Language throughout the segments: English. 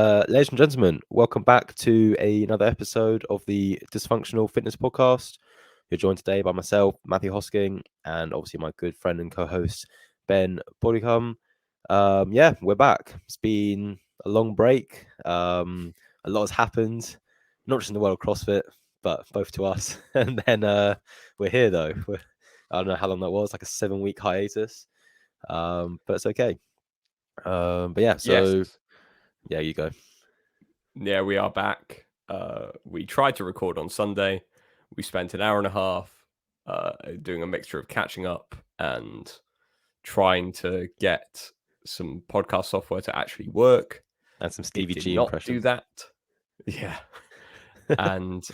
Ladies and gentlemen, welcome back to another episode of the Dysfunctional Fitness Podcast. You're joined today by myself, Matthew Hosking, and obviously my good friend and co-host, Ben Bodycom. We're back. It's been a long break. A lot has happened, not just in the world of CrossFit, but both to us. And then we're here, though. I don't know how long that was, like a 7-week hiatus. But it's okay. Yes. Yeah, you go. Yeah, we are back. We tried to record on Sunday. We spent an hour and a half doing a mixture of catching up and trying to get some podcast software to actually work. And some Stevie It did G not impressions. do that. Yeah. And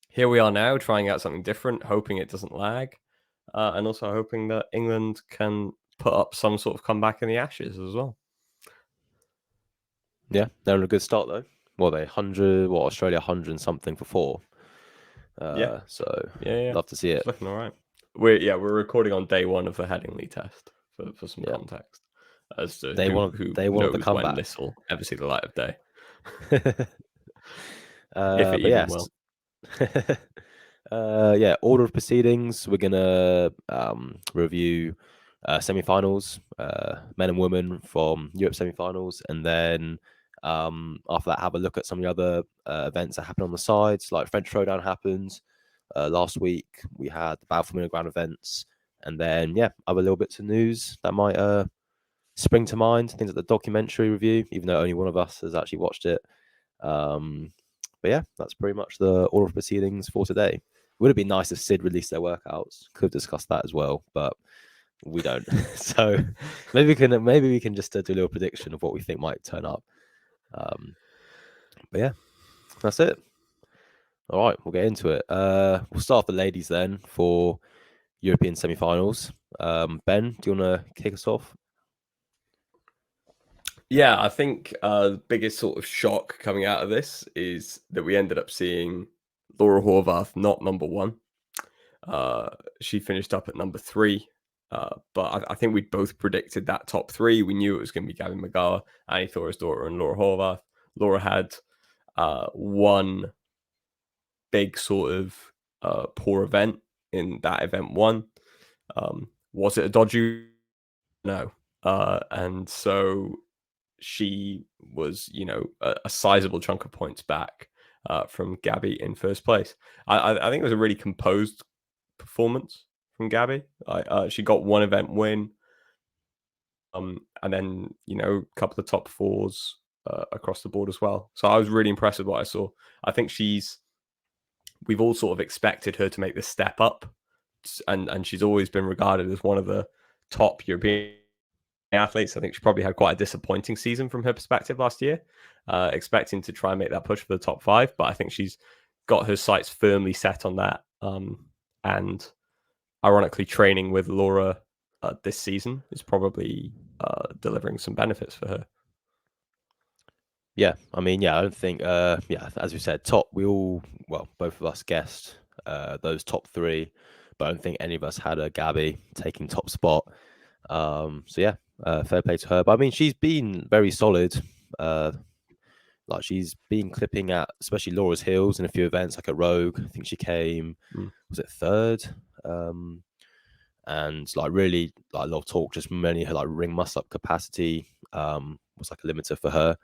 here we are now trying out something different, hoping it doesn't lag. And also hoping that England can put up some sort of comeback in the Ashes as well. Yeah, they're on a good start though. Australia 100 and something for 4. Yeah. Love to see it. It's looking all right. We're recording on day 1 of the Headingley test for some context as to who knows when this will ever see the light of day. If it even will. Order of proceedings. We're gonna review semi-finals, men and women from Europe semi-finals, and then after that have a look at some of the other events that happen on the sides. Like French Throwdown happened last week. We had the Battle for Middle Ground events, and then other little bits of news that might spring to mind. Things like the documentary review, even though only one of us has actually watched it. But yeah, that's pretty much the order of proceedings for today. Would have been nice if Sid released their workouts. Could have discussed that as well, but we don't. So maybe we can just do a little prediction of what we think might turn up. But yeah, that's it. All right, we'll get into it. We'll start with the ladies then for European semi-finals. Ben, do you want to kick us off? Yeah, I think the biggest sort of shock coming out of this is that we ended up seeing Laura Horvath not number 1. She finished up at number 3. But I think we both predicted that top 3. We knew it was going to be Gabby McGarr, Annie Thorisdottir, and Laura Horvath. Laura had one big sort of poor event in that event 1. Was it a dodgy? No. And so she was, a sizable chunk of points back from Gabby in first place. I think it was a really composed performance from Gabby. She got one event win, and then a couple of top 4s across the board as well. So I was really impressed with what I saw. I think we've all sort of expected her to make this step up, and she's always been regarded as one of the top European athletes. I think she probably had quite a disappointing season from her perspective last year, expecting to try and make that push for the top 5. But I think she's got her sights firmly set on that. And ironically, training with Laura this season is probably delivering some benefits for her. Yeah, I mean, I don't think, as we said, both of us guessed those top 3, but I don't think any of us had a Gabby taking top spot. Fair play to her. But I mean, she's been very solid. Like she's been clipping at, especially Laura's heels in a few events, like at Rogue. I think she came, was it 3rd? And like really, like a lot of talk, just mainly her like ring muscle up capacity was like a limiter for her.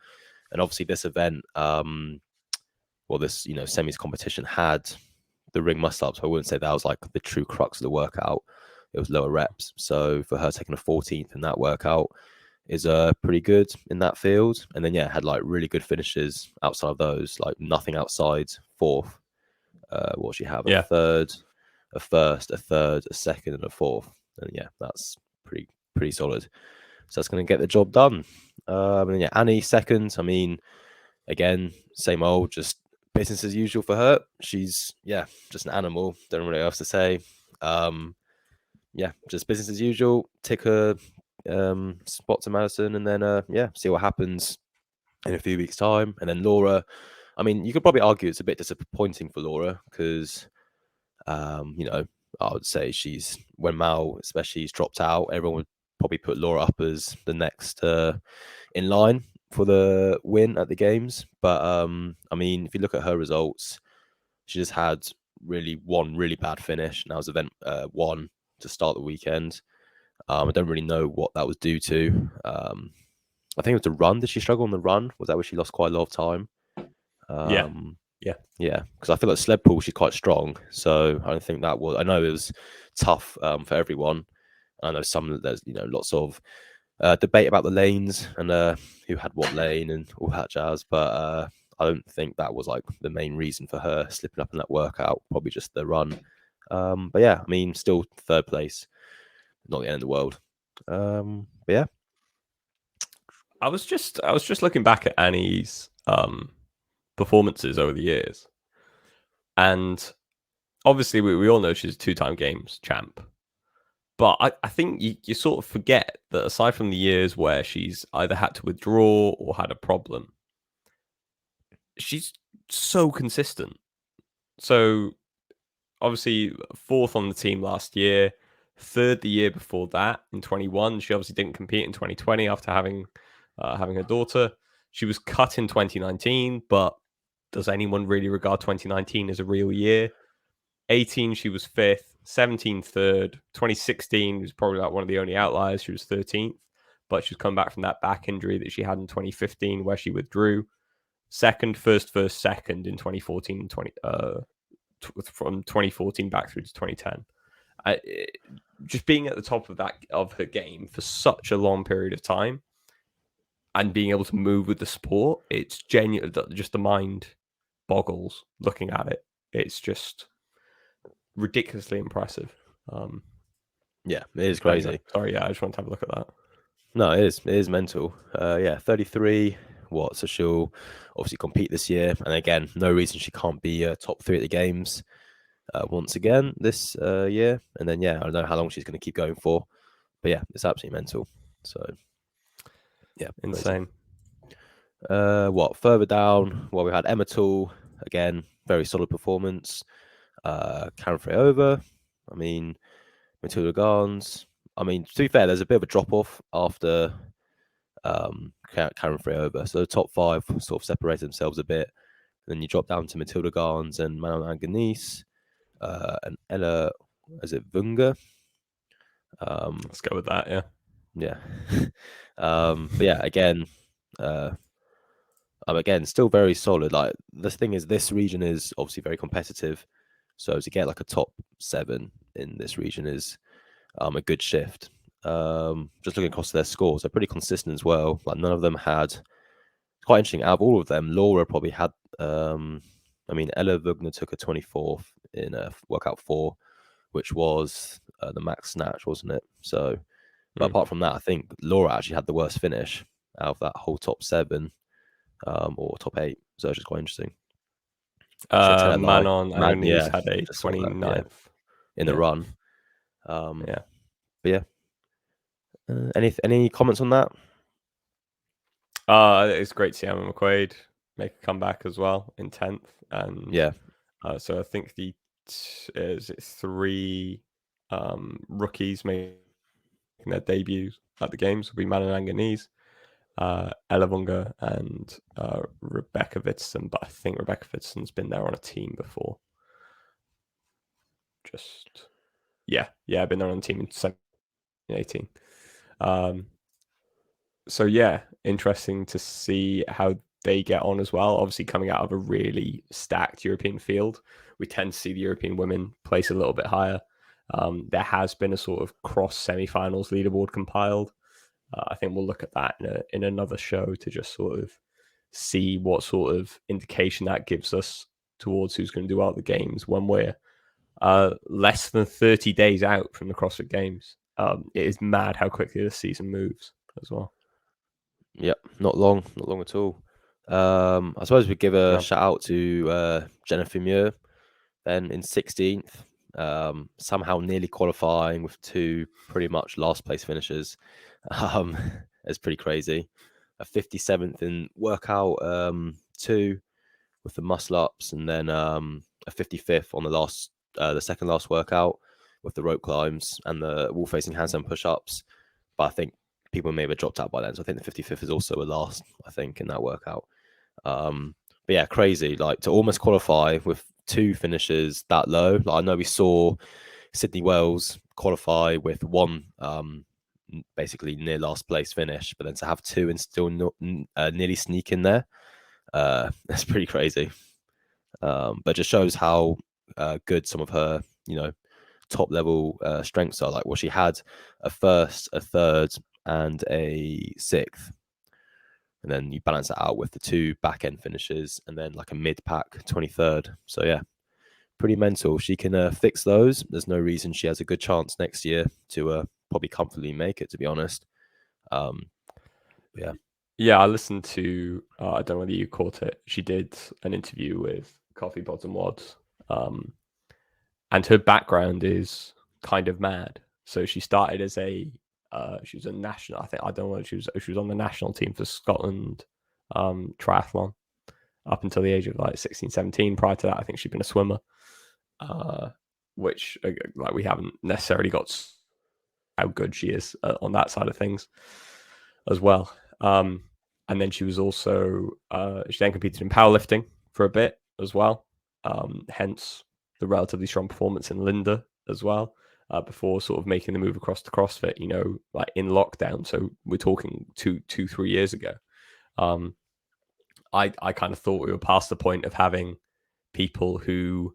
And obviously this event, this semis competition had the ring muscle ups. So I wouldn't say that was like the true crux of the workout. It was lower reps. So for her taking a 14th in that workout is pretty good in that field. And then had like really good finishes outside of those, like nothing outside 4th. What she have? A 3rd, a 1st, a 3rd, a 2nd, and a 4th. And that's pretty solid. So that's going to get the job done. Annie 2nd. I mean, again, same old, just business as usual for her. She's just an animal. Don't really know what else to say. Just business as usual. Tick her spot to Madison, and then see what happens in a few weeks' time. And then Laura, I mean, you could probably argue it's a bit disappointing for Laura because, I would say when Mal especially has dropped out, everyone would probably put Laura up as the next in line. for the win at the games. But I mean, if you look at her results, she just had one really bad finish, and that was event one to start the weekend. I don't really know what that was due to. I think it was the run. Did she struggle on the run? Was that where she lost quite a lot of time? Yeah. Um, Yeah. yeah, because I feel like sled pull, she's quite strong. So I don't think that was. I know it was tough for everyone. I know there's lots of debate about the lanes and who had what lane and all that jazz. But I don't think that was like the main reason for her slipping up in that workout. Probably just the run. But yeah, I mean, still third place, not the end of the world. But yeah, I was just looking back at Annie's performances over the years, and obviously we all know she's a two-time games champ. But I think you sort of forget that aside from the years where she's either had to withdraw or had a problem, she's so consistent. So obviously fourth on the team last year, third the year before that in 21. She obviously didn't compete in 2020 after having her daughter. She was cut in 2019, but does anyone really regard 2019 as a real year? 18, she was fifth. 17, third. 2016 was probably like one of the only outliers. She was 13th, but she's come back from that back injury that she had in 2015 where she withdrew. Second, first, second in 2014 and from 2014 back through to 2010. Just being at the top of her game for such a long period of time and being able to move with the sport, it's genuine. Just the mind boggles looking at it. It's just ridiculously impressive. yeah, it is Anyway, crazy. sorry, yeah, I just want to have a look at that. No, it is mental. Yeah, 33. What? So she'll obviously compete this year, and again, no reason she can't be top three at the games once again this year. And then yeah, I don't know how long she's going to keep going for, but yeah, it's absolutely mental. So yeah, Insane. What further down? Well, we had Emma Tool again, very solid performance. Karen Freova. I mean, Matilda Gans. I mean, to be fair, there's a bit of a drop off after Karen Freova. So the top five sort of separated themselves a bit. Then you drop down to Matilda Gans and Manon Anganese and Ella, is it Vunga? Let's go with that, yeah. Yeah. But yeah, again, again, still very solid. Like the thing is, this region is obviously very competitive. So to get like a top 7 in this region is a good shift. Just looking across their scores, they're pretty consistent as well. Like none of them had. It's quite interesting. Out of all of them, Laura probably had. I mean, Ella Wugner took a 24th in a workout 4, which was the max snatch, wasn't it? So, but apart from that, I think Laura actually had the worst finish out of that whole top 7 or top 8. So it's just quite interesting. Manon Anganese Yeah, had a just saw that. 29th. Yeah, in the run. Yeah. But yeah. Any comments on that? It's great to see Emma McQuaid make a comeback as well in 10th. And Yeah. So I think is it 3 rookies making their debuts at the games will be Manon Anganese, Ella Vunga, and Rebecca Witson. But I think Rebecca Witson's been there on a team before. I've been there on a team in 2018. So yeah, interesting to see how they get on as well. Obviously, coming out of a really stacked European field, we tend to see the European women place a little bit higher. There has been a sort of cross semi-finals leaderboard compiled. I think we'll look at that in another show to just sort of see what sort of indication that gives us towards who's going to do well at the games when we're less than 30 days out from the CrossFit Games. It is mad how quickly the season moves as well. Yep, not long at all. I suppose we give a shout out to Jennifer Muir, then in 16th, somehow nearly qualifying with 2 pretty much last place finishes. It's pretty crazy. A 57th in workout 2 with the muscle ups, and then a 55th on the second last workout with the rope climbs and the wall facing handstand push ups. But I think people maybe dropped out by then. So I think the 55th is also a last, I think, in that workout. But yeah, crazy. Like to almost qualify with 2 finishes that low. Like I know we saw Sydney Wells qualify with 1 basically near last place finish, but then to have 2 and still not nearly sneak in there, that's pretty crazy. But just shows how good some of her, top level strengths are. Like, well, she had a first, a third, and a 6th. And then you balance it out with the 2 back end finishes and then like a mid pack 23rd. So, yeah, pretty mental. She can fix those. There's no reason she has a good chance next year to probably comfortably make it, to be honest. Yeah. Yeah, I listened to, I don't know whether you caught it. She did an interview with Coffee Bottom Wads. And her background is kind of mad. So she started as she was a national, I don't know, she was on the national team for Scotland triathlon up until the age of like 16, 17. Prior to that, I think she'd been a swimmer, which like we haven't necessarily got how good she is on that side of things as well. And then she was also, she then competed in powerlifting for a bit as well. Hence the relatively strong performance in Linda as well, before sort of making the move across to CrossFit, like in lockdown. So we're talking 3 years ago. I kind of thought we were past the point of having people who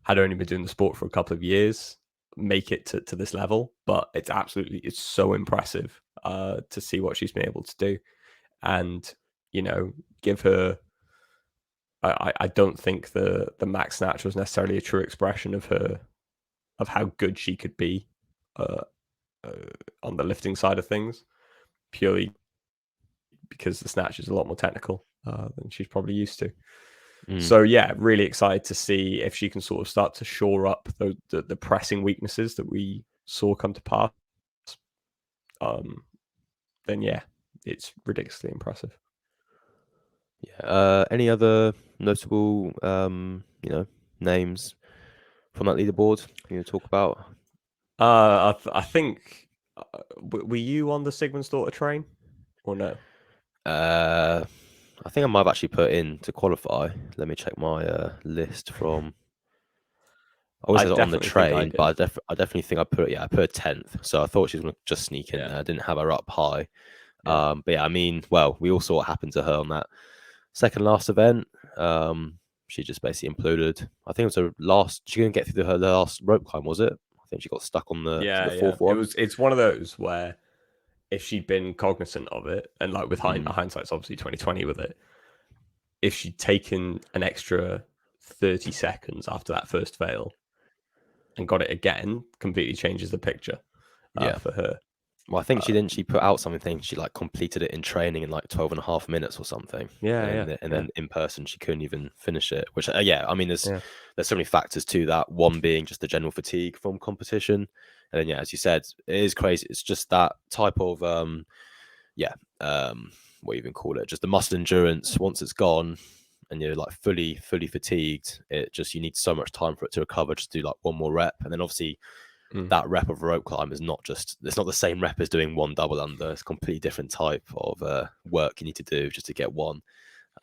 had only been doing the sport for a couple of years make it to this level, but it's so impressive to see what she's been able to do. And, give her, I don't think the max snatch was necessarily a true expression of how good she could be on the lifting side of things, purely because the snatch is a lot more technical than she's probably used to. So yeah, really excited to see if she can sort of start to shore up the pressing weaknesses that we saw come to pass. Then yeah, it's ridiculously impressive. Yeah. Any other notable, names from that leaderboard you want to talk about? I think were you on the Sigmund's daughter train or no? I think I might have actually put in to qualify. Let me check my list from. I always I says on the definitely think I train, did. but I definitely think I put 10th. So I thought she was gonna just sneak in there. I didn't have her up high. Yeah. But yeah, I mean, well, we all saw what happened to her on that second last event. She just basically imploded. I think it was her last. She couldn't get through her last rope climb, was it? I think she got stuck on the Yeah, 4th one. It's one of those where if she'd been cognizant of it, and like with hindsight's obviously 2020 with it, if she'd taken an extra 30 seconds after that first fail and got it again, completely changes the picture for her. Well, I think she put out something. She like completed it in training in like 12 and a half minutes or something. And then in person she couldn't even finish it. Which I mean, there's so many factors to that. One being just the general fatigue from competition, and then as you said, it is crazy. It's just that type of what you even call it, just the muscle endurance. Once it's gone and you're like fully fatigued, you need so much time for it to recover. Just do like one more rep, and then obviously that rep of rope climb is it's not the same rep as doing one double under. It's a completely different type of work you need to do just to get one.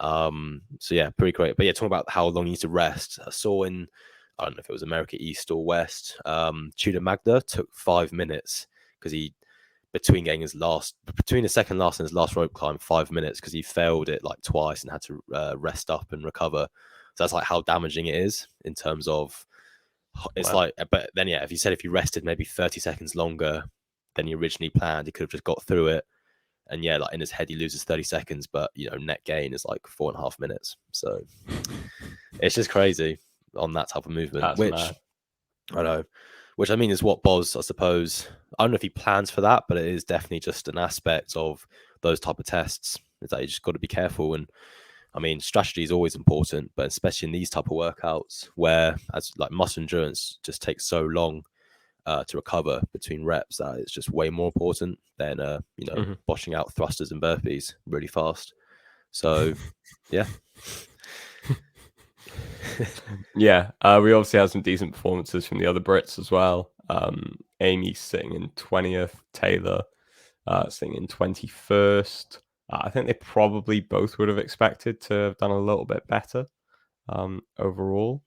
So yeah, pretty great. But yeah, talking about how long you need to rest, I saw I don't know if it was America East or West, Tudor Magda took 5 minutes because between the second last and his last rope climb, 5 minutes because he failed it like twice and had to rest up and recover. So that's like how damaging it is in terms of it's like, but then if you rested maybe 30 seconds longer than you originally planned, he could have just got through it. And like in his head, he loses 30 seconds, but net gain is like 4.5 minutes. So it's just crazy on that type of movement. That's mad. I know, which I mean is what Boz, I suppose. I don't know if he plans for that, but it is definitely just an aspect of those type of tests. Is that you just got to be careful. And I mean, strategy is always important, but especially in these type of workouts where as like muscle endurance just takes so long to recover between reps, that it's just way more important than boshing out thrusters and burpees really fast. So yeah. We obviously had some decent performances from the other Brits as well. Amy sitting in 20th, Taylor sitting in 21st. I think they probably both would have expected to have done a little bit better overall.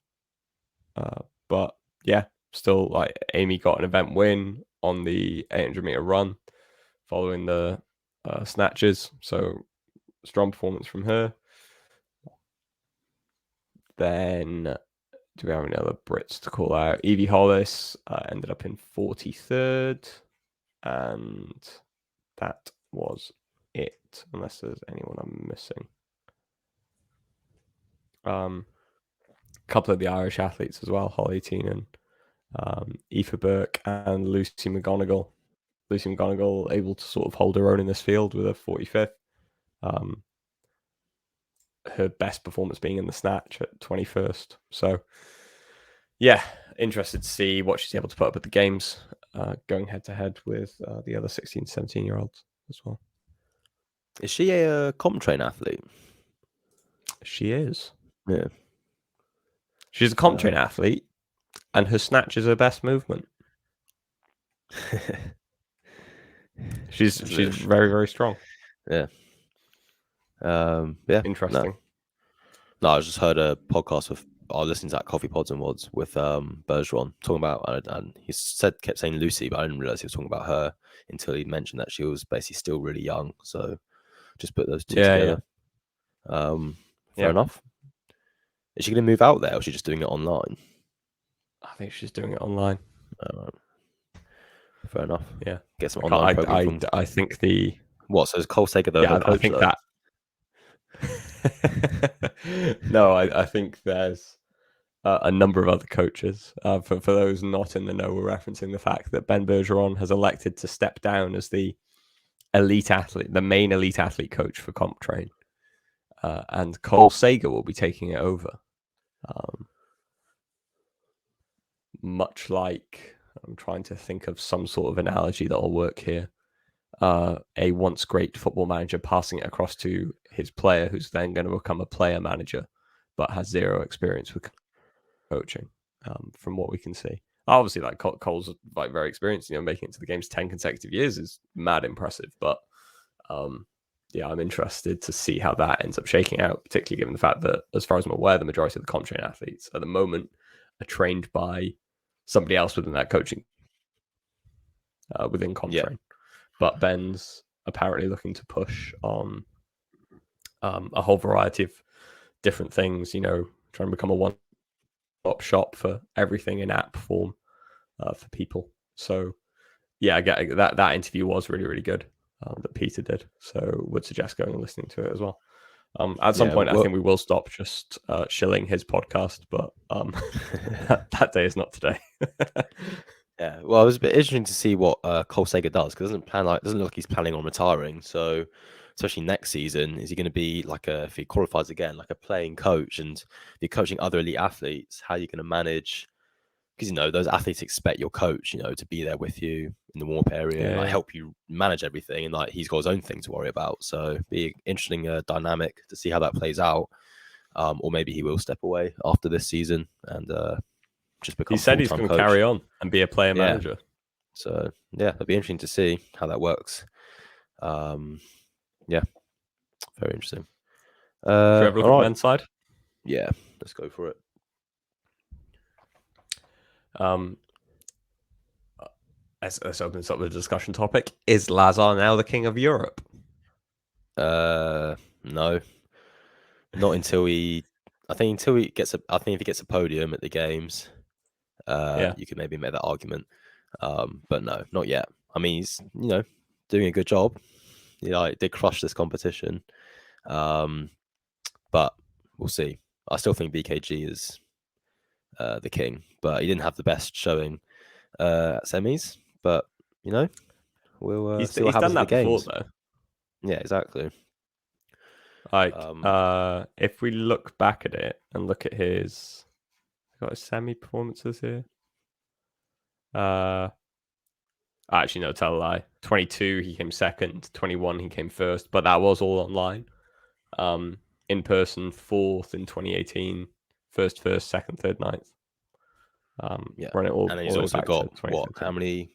But yeah, still, like, Amy got an event win on the 800-meter run following the snatches. So strong performance from her. Then do we have any other Brits to call out? Evie Hollis ended up in 43rd, and that was it, unless there's anyone I'm missing. A couple of the Irish athletes as well, Holly Teenan, Aoife Burke, and Lucy McGonigal. Lucy McGonigal able to sort of hold her own in this field with a 45th. Her best performance being in the snatch at 21st. So, yeah, interested to see what she's able to put up at the games, going head to head with the other 16, 17-year-olds as well. Is she a comp train athlete? She is. Yeah. She's a comp train athlete, and her snatch is her best movement. She's very, very strong. Yeah. Yeah. Interesting. No, I just heard a podcast with, I was listening to that Coffee Pods and Wads with Bergeron talking about, and he kept saying Lucy, but I didn't realize he was talking about her until he mentioned that she was basically still really young. So just put those two together. Yeah. Fair enough. Is she going to move out there, or is she just doing it online? I think she's doing it online. Fair enough. Yeah. Get some online program. I think the... What, so is Cole Sager though? Yeah, coach, I think though? That... No, I think there's a number of other coaches. For those not in the know, we're referencing the fact that Ben Bergeron has elected to step down as the elite athlete, the main elite athlete coach for Comp Train. And Cole Sager will be taking it over. Much like, I'm trying to think of some sort of analogy that will work here. A once great football manager passing it across to his player, who's then going to become a player manager, but has zero experience with coaching, from what we can see. Obviously, like, Cole's like very experienced. Making it to the games 10 consecutive years is mad impressive. But yeah, I'm interested to see how that ends up shaking out, particularly given the fact that, as far as I'm aware, the majority of the comp train athletes at the moment are trained by somebody else within that coaching, within comp train. But Ben's apparently looking to push on a whole variety of different things, trying to become a one-stop shop for everything in app form for people. So, yeah, I get that interview was really, really good that Peter did. So would suggest going and listening to it as well. At some point, I think we will stop just shilling his podcast, but that day is not today. Yeah, well, it was a bit interesting to see what Cole Sager does, because it doesn't look like he's planning on retiring. So, especially next season, is he going to be like if he qualifies again, like a playing coach, and be coaching other elite athletes? How are you going to manage? Because those athletes expect your coach, to be there with you in the warm-up area, and help you manage everything, and like he's got his own thing to worry about. So, be an interesting dynamic to see how that plays out. Or maybe he will step away after this season and just become. He said he's going to carry on and be a player manager. So yeah, it'll be interesting to see how that works. Yeah, very interesting. Should we have a look at the men's side? Yeah, let's go for it. Let's open this up with a discussion topic. Is Lazar now the king of Europe? No, not until he. I think if he gets a podium at the games, you could maybe make that argument. But no, not yet. I mean, he's doing a good job. He did crush this competition, but we'll see. I still think BKG is the king, but he didn't have the best showing at semis. But we'll he's see what happens done that at the games. before, though. Yeah, exactly. Like, if we look back at it and look at his, got his semi performances here. Actually, no, tell a lie. 22, he came second. 21, he came first, but that was all online. In person, fourth in 2018. First, second, third, ninth. Yeah, Run it all. And then he's also got what? How many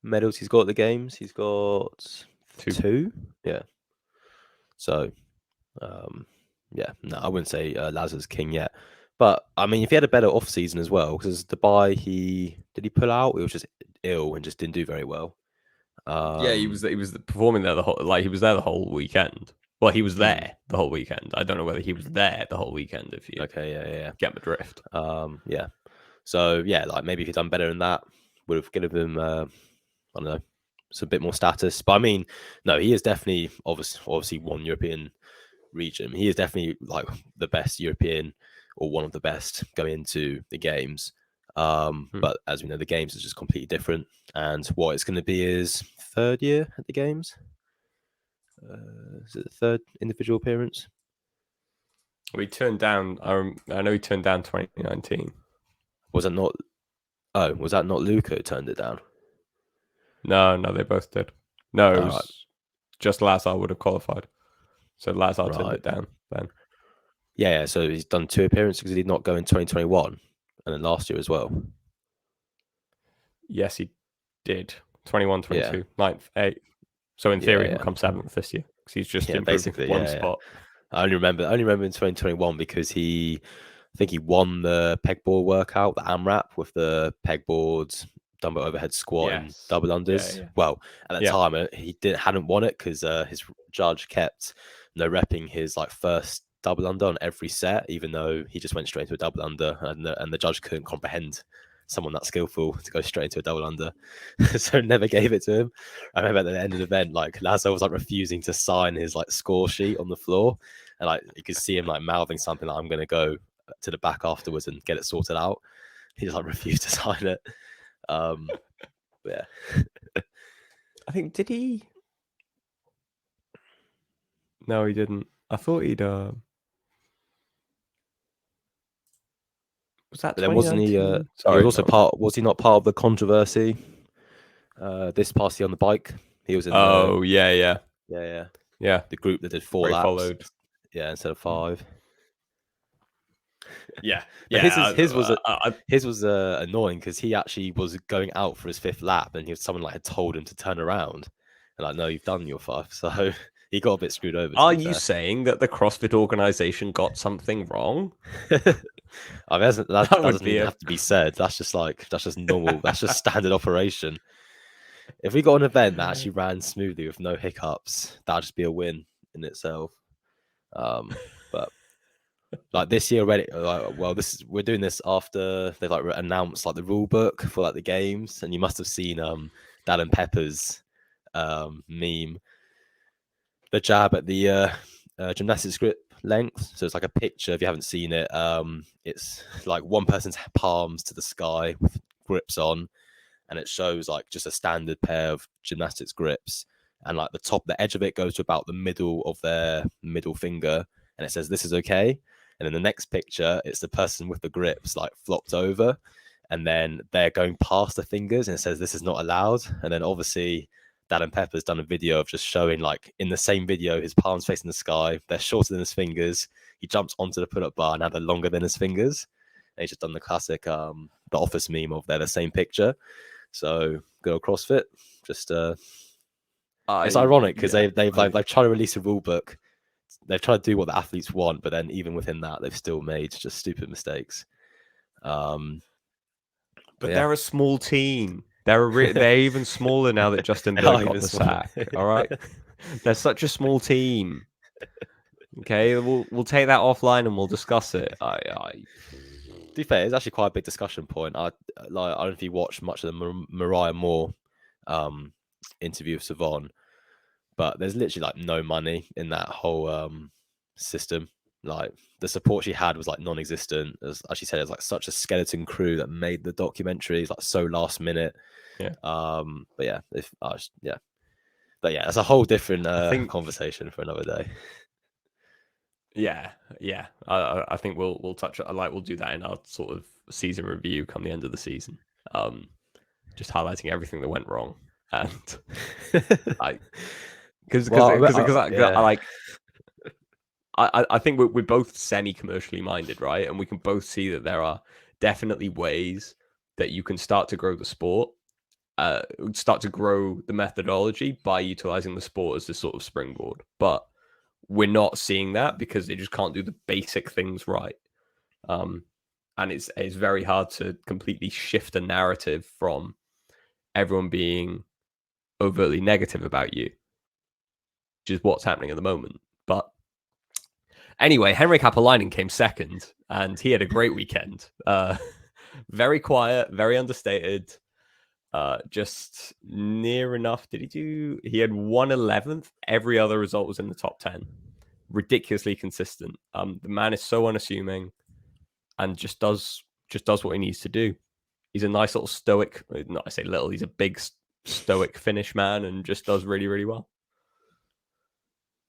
medals he's got at the games? He's got 2. two. Yeah. So, um, yeah, no, I wouldn't say Lazar's king yet. But I mean, if he had a better off season as well, because Dubai, he pull out? He was just ill and just didn't do very well. Yeah, he was performing there the whole, like, he was there the whole weekend. Well, he was mm, there the whole weekend. I don't know whether he was there the whole weekend, if you okay, yeah, get my drift. yeah. So yeah, like maybe if he'd done better than that, would have given him, I don't know, some bit more status. But I mean, no, he is definitely obviously one European region. He is definitely like the best European or one of the best going into the games. But as we know, the games is just completely different. And what it's going to be is third year at the games. Is it the third individual appearance? We turned down. I know he turned down 2019. Was that not? Oh, was that not Luca who turned it down? No, they both did. No, it All right, was just Lazar would have qualified. So Lazar turned right. it down then. Yeah. So he's done two appearances because he did not go in 2021 and then last year as well. Yes, he did. 21, Yeah, 22, 9th, 8th. So in theory, he'll yeah. come 7th this year because he's just Yeah, improved basically, one yeah. spot. I only remember in 2021 because I think he won the pegboard workout, the AMRAP with the pegboards, dumbbell overhead squat and Yes. double unders. Yeah. Well, at the Yeah. time he hadn't won it because his judge kept repping his like first double under on every set, even though he just went straight into a double under, and the judge couldn't comprehend someone that skillful to go straight into a double under, so never gave it to him. I remember at the end of the event, like Lazo was like refusing to sign his like score sheet on the floor, and like you could see him like mouthing something like, "I'm gonna go to the back afterwards and get it sorted out." He just like refused to sign it. Yeah. I think, did he? No, he didn't. I thought he'd. Was that But then wasn't he? 2019? He was Sorry, also no. part. Was he not part of the controversy? This past year on the bike, he was in the Oh, yeah. the group that did 4 Where he laps. followed. Yeah, instead of 5. Yeah. But I his was annoying because he actually was going out for his 5th lap, and someone like had told him to turn around, and like, no, you've done your 5. So he got a bit screwed over. To Are be you fair. saying that the CrossFit organization got something wrong? I mean, that That would doesn't be even have to be said. That's just normal. That's just standard operation. If we got an event that actually ran smoothly with no hiccups, that'd just be a win in itself. But like this year already, we're doing this after they've like announced like the rule book for like the games, and you must have seen Dad and Pepper's meme, the jab at the gymnastics grip length. So it's like a picture. If you haven't seen it, it's like one person's palms to the sky with grips on, and it shows like just a standard pair of gymnastics grips, and like the edge of it goes to about the middle of their middle finger, and it says this is okay. And in the next picture, it's the person with the grips like flopped over, and then they're going past the fingers, and it says this is not allowed. And then obviously Dad and Pepper's done a video of just showing like in the same video his palms facing the sky, they're shorter than his fingers. He jumps onto the pull-up bar and now they're longer than his fingers. And he's just done the classic the office meme of they're the same picture. So good old CrossFit. Just it's ironic because they've tried to release a rule book. They've tried to do what the athletes want, but then even within that, they've still made just stupid mistakes. But yeah. they're a small team. They're even smaller now that Justin Bird got the sack. All right, they're such a small team. Okay, we'll take that offline and we'll discuss it. To be fair, it's actually quite a big discussion point. I don't know if you watched much of the Mariah Moore interview of Savon, but there's literally like no money in that whole system. Like the support she had was like non-existent. As she said, it's like such a skeleton crew that made the documentaries like so last minute. Yeah. But yeah, but yeah, that's a whole different conversation for another day. Yeah. I think we'll touch we'll do that in our sort of season review come the end of the season. Just highlighting everything that went wrong, and I think we're both semi-commercially minded, right? And we can both see that there are definitely ways that you can start to grow the sport start to grow the methodology by utilizing the sport as this sort of springboard. But we're not seeing that because they just can't do the basic things right. And it's very hard to completely shift a narrative from everyone being overtly negative about you, which is what's happening at the moment. But anyway, Henrik Apolainen came second, and he had a great weekend. Very quiet, very understated. Just near enough. He had 1/11th. Every other result was in the top 10. Ridiculously consistent. The man is so unassuming and just does what he needs to do. He's a nice little stoic, not I say little, he's a big stoic Finnish man and just does really, really well.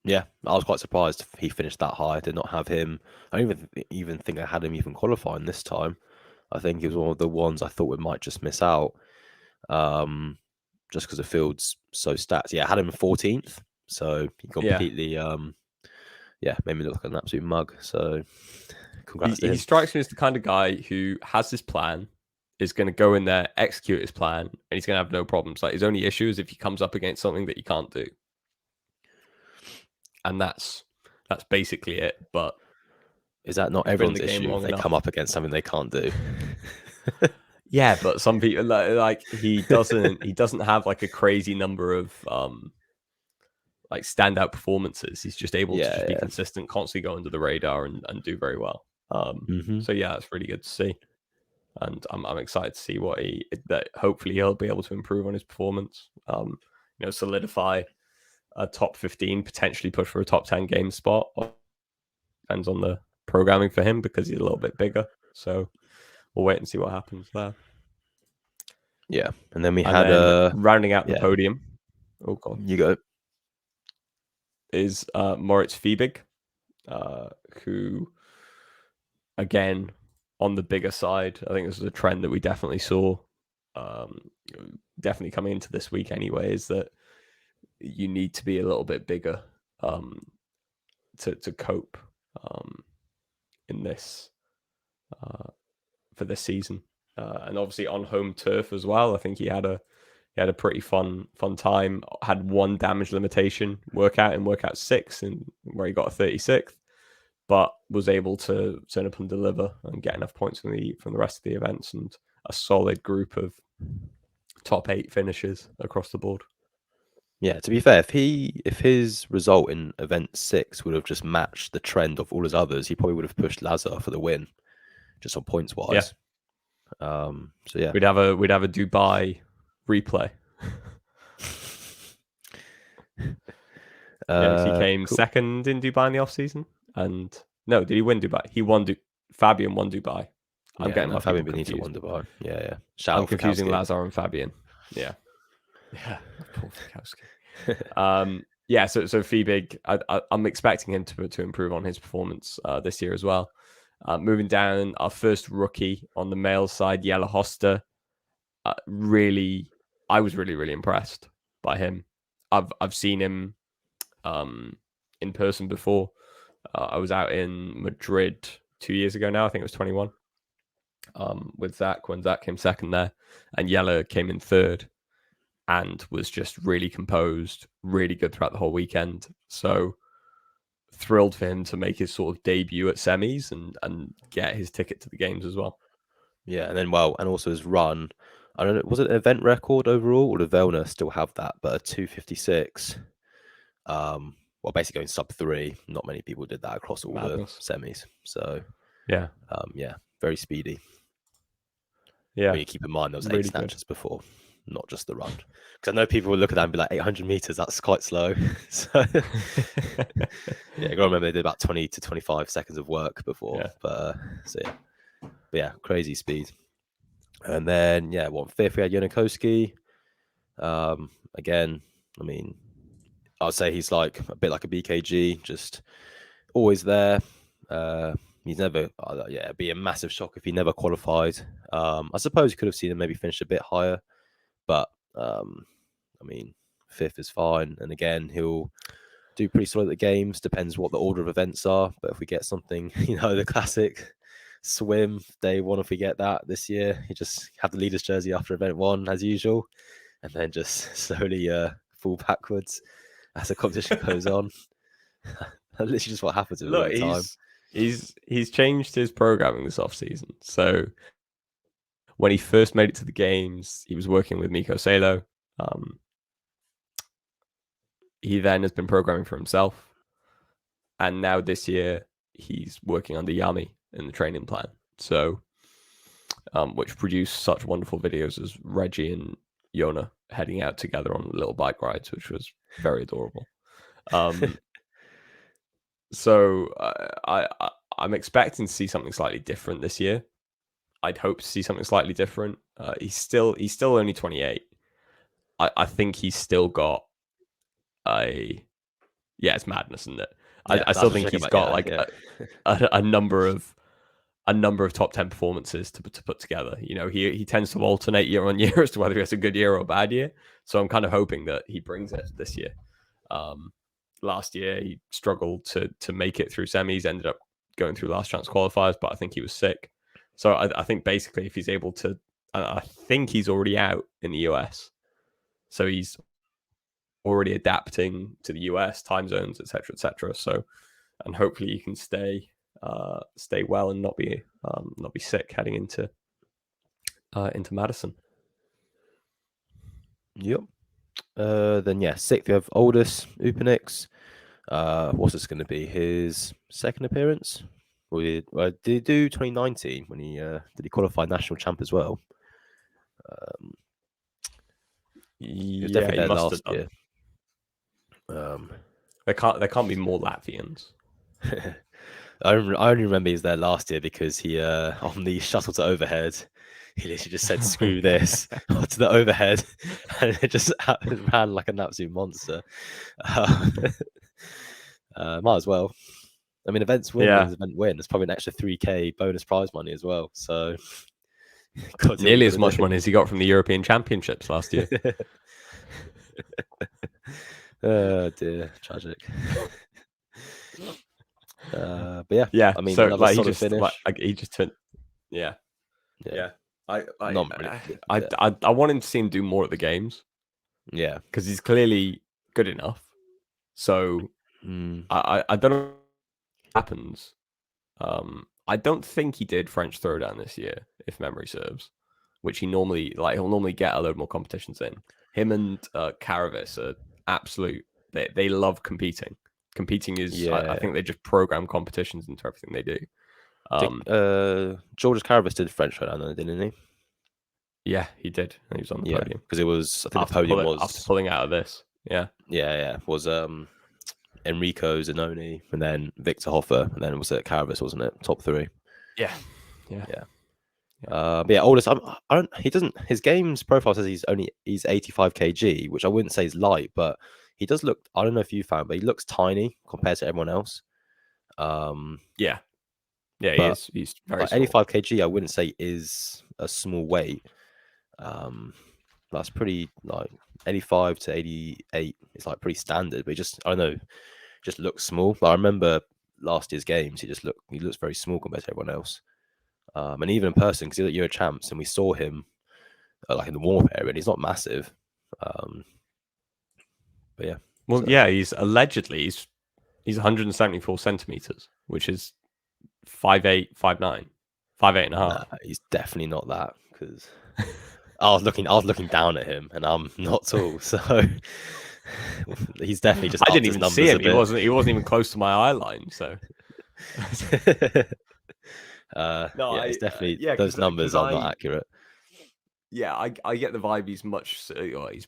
Yeah, I was quite surprised he finished that high. I did not have him. I don't even think I had him even qualifying this time. I think he was one of the ones I thought we might just miss out. Just because the field's so stacked. Yeah, I had him 14th, so he completely made me look like an absolute mug. So congrats to him. He strikes me as the kind of guy who has this plan, is going to go in there, execute his plan, and he's going to have no problems. Like, his only issue is if he comes up against something that he can't do. And that's basically it. But is that not everyone's issue if they come up against something they can't do? Yeah, but some people like he doesn't have like a crazy number of like standout performances. He's just able to just be consistent, constantly go under the radar and do very well. So yeah, it's really good to see. And I'm excited to see that hopefully he'll be able to improve on his performance. Solidify a top 15, potentially push for a top 10 game spot. Depends on the programming for him because he's a little bit bigger. So we'll wait and see what happens there. Yeah, and then we had rounding out the podium. Oh god, you go. Is Moritz Fiebig, who again on the bigger side. I think this is a trend that we definitely saw, definitely coming into this week anyway. Is that you need to be a little bit bigger to cope in this for this season, and obviously on home turf as well. I think he had a pretty fun time. Had one damage limitation workout in workout 6, and where he got a 36th, but was able to turn up and deliver and get enough points from the rest of the events, and a solid group of top 8 finishes across the board. Yeah, to be fair, if his result in event 6 would have just matched the trend of all his others, he probably would have pushed Lazar for the win, just on points wise. Yeah. So yeah, we'd have a Dubai replay. He came second in Dubai in the off season, and no, did he win Dubai? He won. Fabian won Dubai. I'm getting my Fabian confused. won Dubai. Yeah. I'm confusing Lazar and Fabian. Yeah. Poor Fikowski. So Fiebig, I'm expecting him to improve on his performance this year as well. Moving down, our first rookie on the male side, Jelle Hoster. I was really impressed by him. I've seen him in person before. I was out in Madrid 2 years ago now. I think it was 21. With Zach, when Zach came second there, and Jelle came in third, and was just really composed, really good throughout the whole weekend. So thrilled for him to make his sort of debut at semis and get his ticket to the games as well. Yeah, and then and also his run. I don't know, was it an event record overall, or did Velna still have that? But a 2:56. Basically going sub 3. Not many people did that across all the semis. So yeah, very speedy. Yeah, when you keep in mind there was 8 snatches before, not just the run. Because I know people will look at that and be like, 800 meters, that's quite slow. So yeah, I gotta remember they did about 20 to 25 seconds of work before. Yeah. But crazy speed. And then fifth we had Janikowski. Again, I mean, I'd say he's like a bit like a BKG, just always there. He's never, it'd be a massive shock if he never qualified. I suppose you could have seen him maybe finish a bit higher, but I mean, fifth is fine. And again, he'll do pretty solid at the games. Depends what the order of events are. But if we get something, the classic swim, they want to forget that this year. He just have the leader's jersey after event 1 as usual, and then just slowly fall backwards as the competition goes on. Literally just what happens with him all Look, the time. he's changed his programming this off season. So when he first made it to the games, he was working with Miko Salo. He then has been programming for himself, and now this year he's working under Yami in the training plan. So, which produced such wonderful videos as Reggie and Yona heading out together on little bike rides, which was very adorable. So I'm expecting to see something slightly different this year. I'd hope to see something slightly different. He's still only 28. I think he's still got it's madness, isn't it? I still think he's got a number of top 10 performances to put together. You know, he tends to alternate year on year as to whether he has a good year or a bad year. So I'm kind of hoping that he brings it this year. Last year he struggled to make it through semis, ended up going through last chance qualifiers, but I think he was sick. So I think basically if he's able to, I think he's already out in the US. So he's already adapting to the US time zones, etc., etc. So, and hopefully he can stay well and not be sick heading into Madison. Yep. Then 6th we have Aldous Upanix. What's this going to be? His second appearance? Did he do 2019 when did he qualify national champ as well? He was definitely there last year. There can't be more Latvians. I only remember he was there last year because he on the shuttle to overhead, he literally just said "screw this" to the overhead, and it just ran like an absolute monster. Might as well. I mean, event win. There's probably an extra 3K bonus prize money as well. So nearly as much money as he got from the European Championships last year. Oh dear, tragic. But yeah. I mean, so another solid finish. He just turned. Yeah. I I want him to see him do more at the games. Yeah, because he's clearly good enough. So I don't know what happens. I don't think he did French Throwdown this year, if memory serves, which he'll normally get a load more competitions in. Him and Caravis are absolute. They love competing. Competing is, I think they just program competitions into everything they do. Georges Caravis did French Throwdown, didn't he? Yeah, he did. He was on the podium because it was. I think the podium was after pulling out of this. Yeah. Was Enrico Zanoni and then Victor Hoffer and then it was Caravis, wasn't it? Top 3. Yeah. But yeah, Aldous. He doesn't. His games profile says he's 85 kg, which I wouldn't say is light, but he does look. I don't know if you found, but he looks tiny compared to everyone else. Yeah, he is. He's very small. 85 kg. I wouldn't say is a small weight. That's pretty 85 to 88. It's pretty standard, but I don't know, just looks small. I remember last year's games. He looks very small compared to everyone else. And even in person, because he's at Euro Champs, and we saw him in the warm-up area, and he's not massive. But yeah. Well, he's allegedly he's 174 centimeters, which is 5'8", 5'9", 5'8 and a half. Nah, he's definitely not that, because I was looking down at him, and I'm not tall, so he's definitely just. I didn't even see him. He wasn't even close to my eye line. So. It's definitely those numbers are not accurate. Yeah, I get the vibe he's much.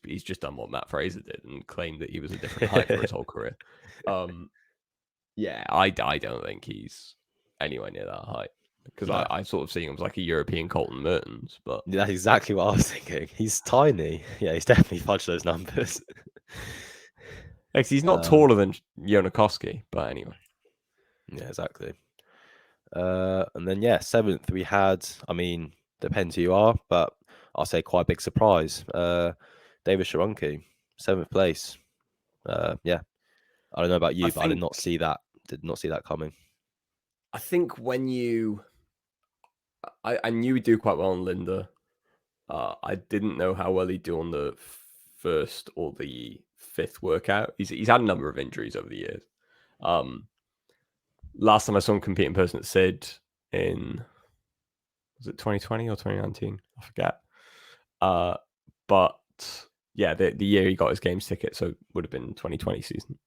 He's just done what Matt Fraser did and claimed that he was a different height for his whole career. I don't think he's anywhere near that height, because I sort of see him as like a European Colton Mertens. But that's exactly what I was thinking. He's tiny. Yeah, he's definitely fudged those numbers. He's not taller than Jonakowski, but anyway. Yeah, exactly. And then 7th we had. I mean, depends who you are, but I'll say quite a big surprise. David Sharonki, 7th place. I don't know about you, but I did not see that. Did not see that coming. I think when you I knew he'd do quite well on Linda. I didn't know how well he'd do on the first or the fifth workout. He's had a number of injuries over the years. Last time I saw him compete in person at Sid in, was it 2020 or 2019? I forget. But yeah, the year he got his games ticket, so it would have been 2020 season.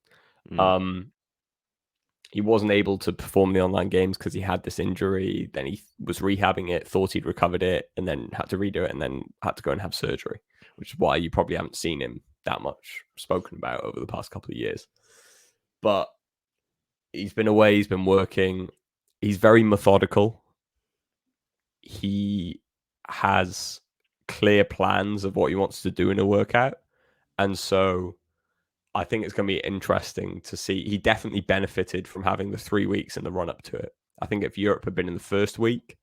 He wasn't able to perform the online games because he had this injury. Then he was rehabbing it, thought he'd recovered it, and then had to redo it, and then had to go and have surgery, which is why you probably haven't seen him that much spoken about over the past couple of years. But he's been away, he's been working. He's very methodical. He has clear plans of what he wants to do in a workout. And so I think it's going to be interesting to see. He definitely benefited from having the 3 weeks in the run up to it. I think if Europe had been in the first week,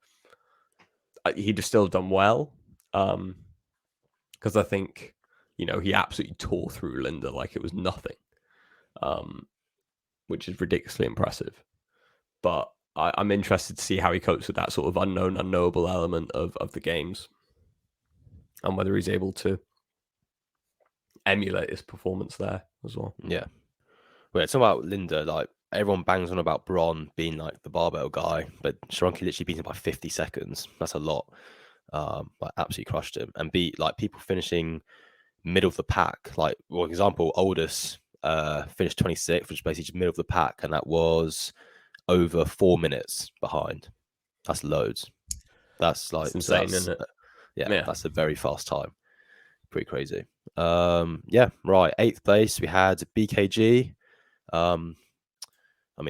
he'd have still done well. Because I think, he absolutely tore through Linda like it was nothing, which is ridiculously impressive. But I'm interested to see how he copes with that sort of unknown, unknowable element of the games, and whether he's able to emulate his performance there as well. Yeah. Well, it's about Linda. Like, everyone bangs on about Bron being like the barbell guy, but Sharonki literally beat him by 50 seconds. That's a lot. Like, absolutely crushed him, and beat like people finishing middle of the pack. Like, for example, Aldous finished 26th, which is basically just middle of the pack, and that was over 4 minutes behind. That's loads. That's like, It's insane, isn't it? Yeah, that's a very fast time. Pretty crazy. Yeah, right. 8th place, we had BKG. I mean,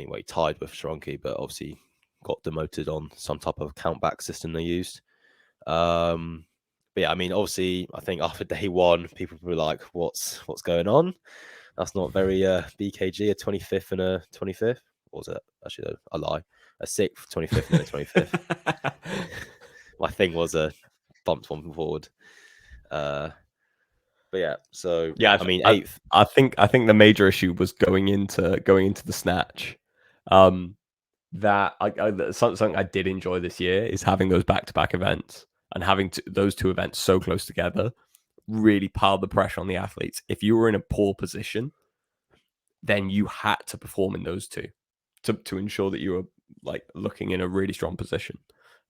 well, he tied with Sharonki, but obviously got demoted on some type of countback system they used. But yeah, I mean, obviously, I think after day one, people were like, what's going on? That's not very BKG, a 25th and a 25th. Or was it? Actually, a lie. A 6th, 25th, and a 25th. My thing was a bumped one forward. But yeah, so yeah, I mean, 8th. I think the major issue was going into the snatch. That something I did enjoy this year is having those back-to-back events and having those two events so close together really piled the pressure on the athletes. If you were in a poor position, then you had to perform in those two to ensure that you were like looking in a really strong position.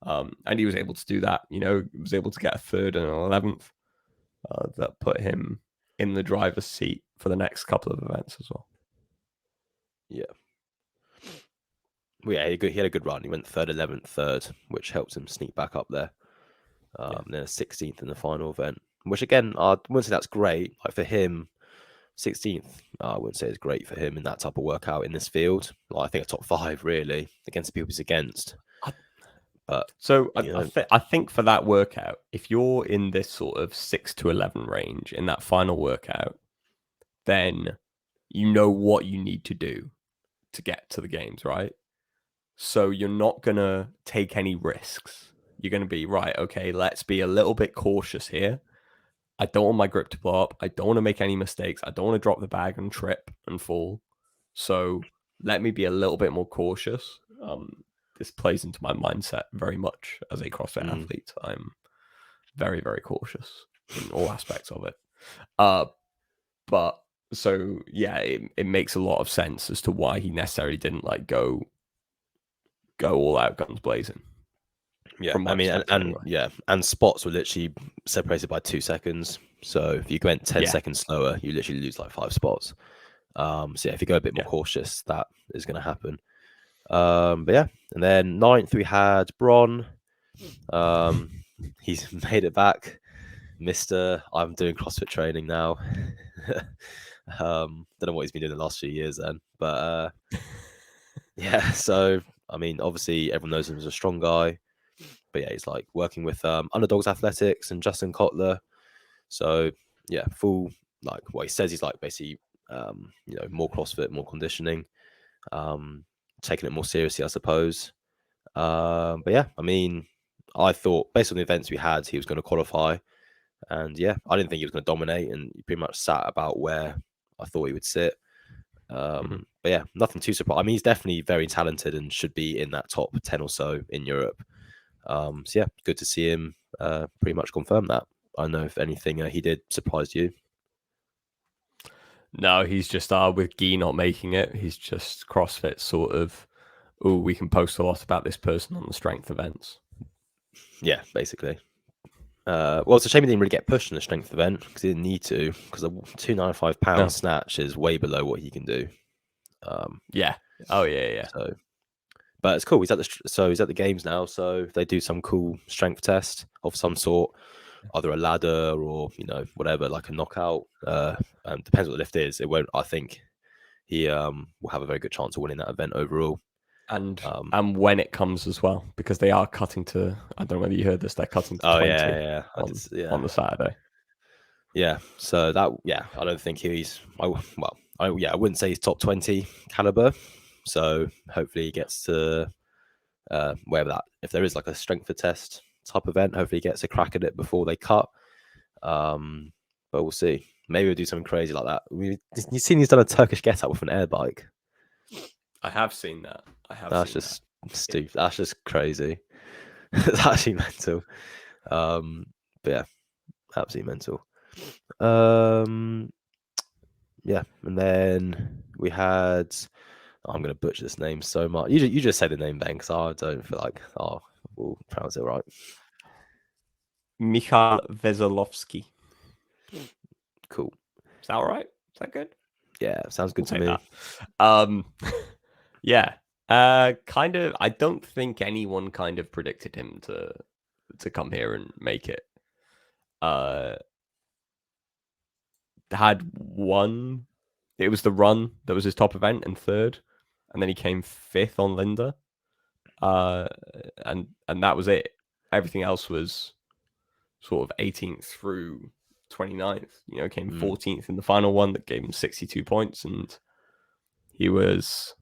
And he was able to do that. He was able to get a 3rd and an 11th. That put him in the driver's seat for the next couple of events as well. Yeah. Well, yeah, he had a good run. He went 3rd, 11th, 3rd, which helps him sneak back up there. Then a 16th in the final event, which again, I wouldn't say that's great. Like, for him, 16th, I wouldn't say it's great for him in that type of workout in this field. Like, I think a top 5 really against the people he's against. But so I think for that workout, if you're in this sort of 6 to 11 range in that final workout, then you know what you need to do to get to the games, right? So you're not going to take any risks. You're going to be, right, okay, let's be a little bit cautious here. I don't want my grip to blow up. I don't want to make any mistakes. I don't want to drop the bag and trip and fall. So let me be a little bit more cautious. This plays into my mindset very much as a CrossFit athlete. I'm very, very cautious in all aspects of it. But so yeah, it makes a lot of sense as to why he necessarily didn't like go all out guns blazing. Yeah, I mean, and spots were literally separated by 2 seconds. So if you went 10 seconds slower, you literally lose like 5 spots. So yeah, if you go a bit more cautious, that is going to happen. But yeah, and then 9th we had Bron. He's made it back, Mister. I'm doing CrossFit training now. Don't know what he's been doing the last few years then, but yeah. So I mean, obviously everyone knows him as a strong guy, but yeah, he's like working with Underdogs Athletics and Justin Kotler. So yeah, full, like, what he says, he's like basically more CrossFit, more conditioning, taking it more seriously, I suppose. But yeah, I mean, I thought based on the events we had, he was going to qualify, and yeah, I didn't think he was going to dominate, and he pretty much sat about where I thought he would sit. But yeah, nothing too surprising. I mean, he's definitely very talented and should be in that top 10 or so in Europe. So yeah, good to see him pretty much confirm that. I don't know if anything he did surprised you. No, he's just with Guy not making it. He's just CrossFit sort of. Oh, we can post a lot about this person on the strength events. Yeah, basically. Well, it's a shame he didn't really get pushed in the strength event because he didn't need to, because a 295 pound snatch is way below what he can do. Yeah. Oh yeah. So, but it's cool. He's at the games now. So if they do some cool strength test of some sort, either a ladder or whatever, like a knockout. Depends what the lift is. It won't. I think he will have a very good chance of winning that event overall. And when it comes as well, because they are cutting to. I don't know whether you heard this. They're cutting to 20 yeah. On the Saturday. Yeah. So I don't think he's. I wouldn't say he's top 20 caliber. So hopefully he gets to wherever that. If there is like a strength test type event, hopefully he gets a crack at it before they cut. But we'll see. Maybe we'll do something crazy like that. You've seen he's done a Turkish get up with an air bike. I have seen that. That's just stupid. That's just crazy. It's actually mental. But yeah, absolutely mental. Yeah, and then we had. I'm going to butcher this name so much. You just say the name, Ben, because I don't feel like we'll pronounce it right. Michal Veselovsky. Cool. Is that all right? Is that good? Yeah, sounds good to me. Yeah. Kind of. I don't think anyone kind of predicted him to come here and make it. Had one. It was the run that was his top event and third, and then he came fifth on Linda. And that was it. Everything else was sort of 18th through 29th. Came 14th in the final one that gave him 62 points, and he was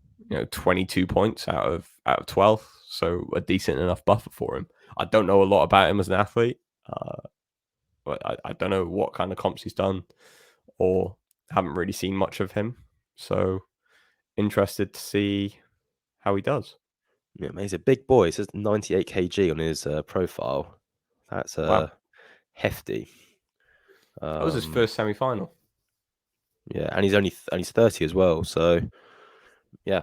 22 points out of 12th, so a decent enough buffer for him. I don't know a lot about him as an athlete, but I don't know what kind of comps he's done, or haven't really seen much of him. So interested to see how he does. Yeah, he's a big boy. It says 98 kg on his profile. That's Wow. hefty. That was his first semi-final. Yeah, and he's 30 as well. So yeah,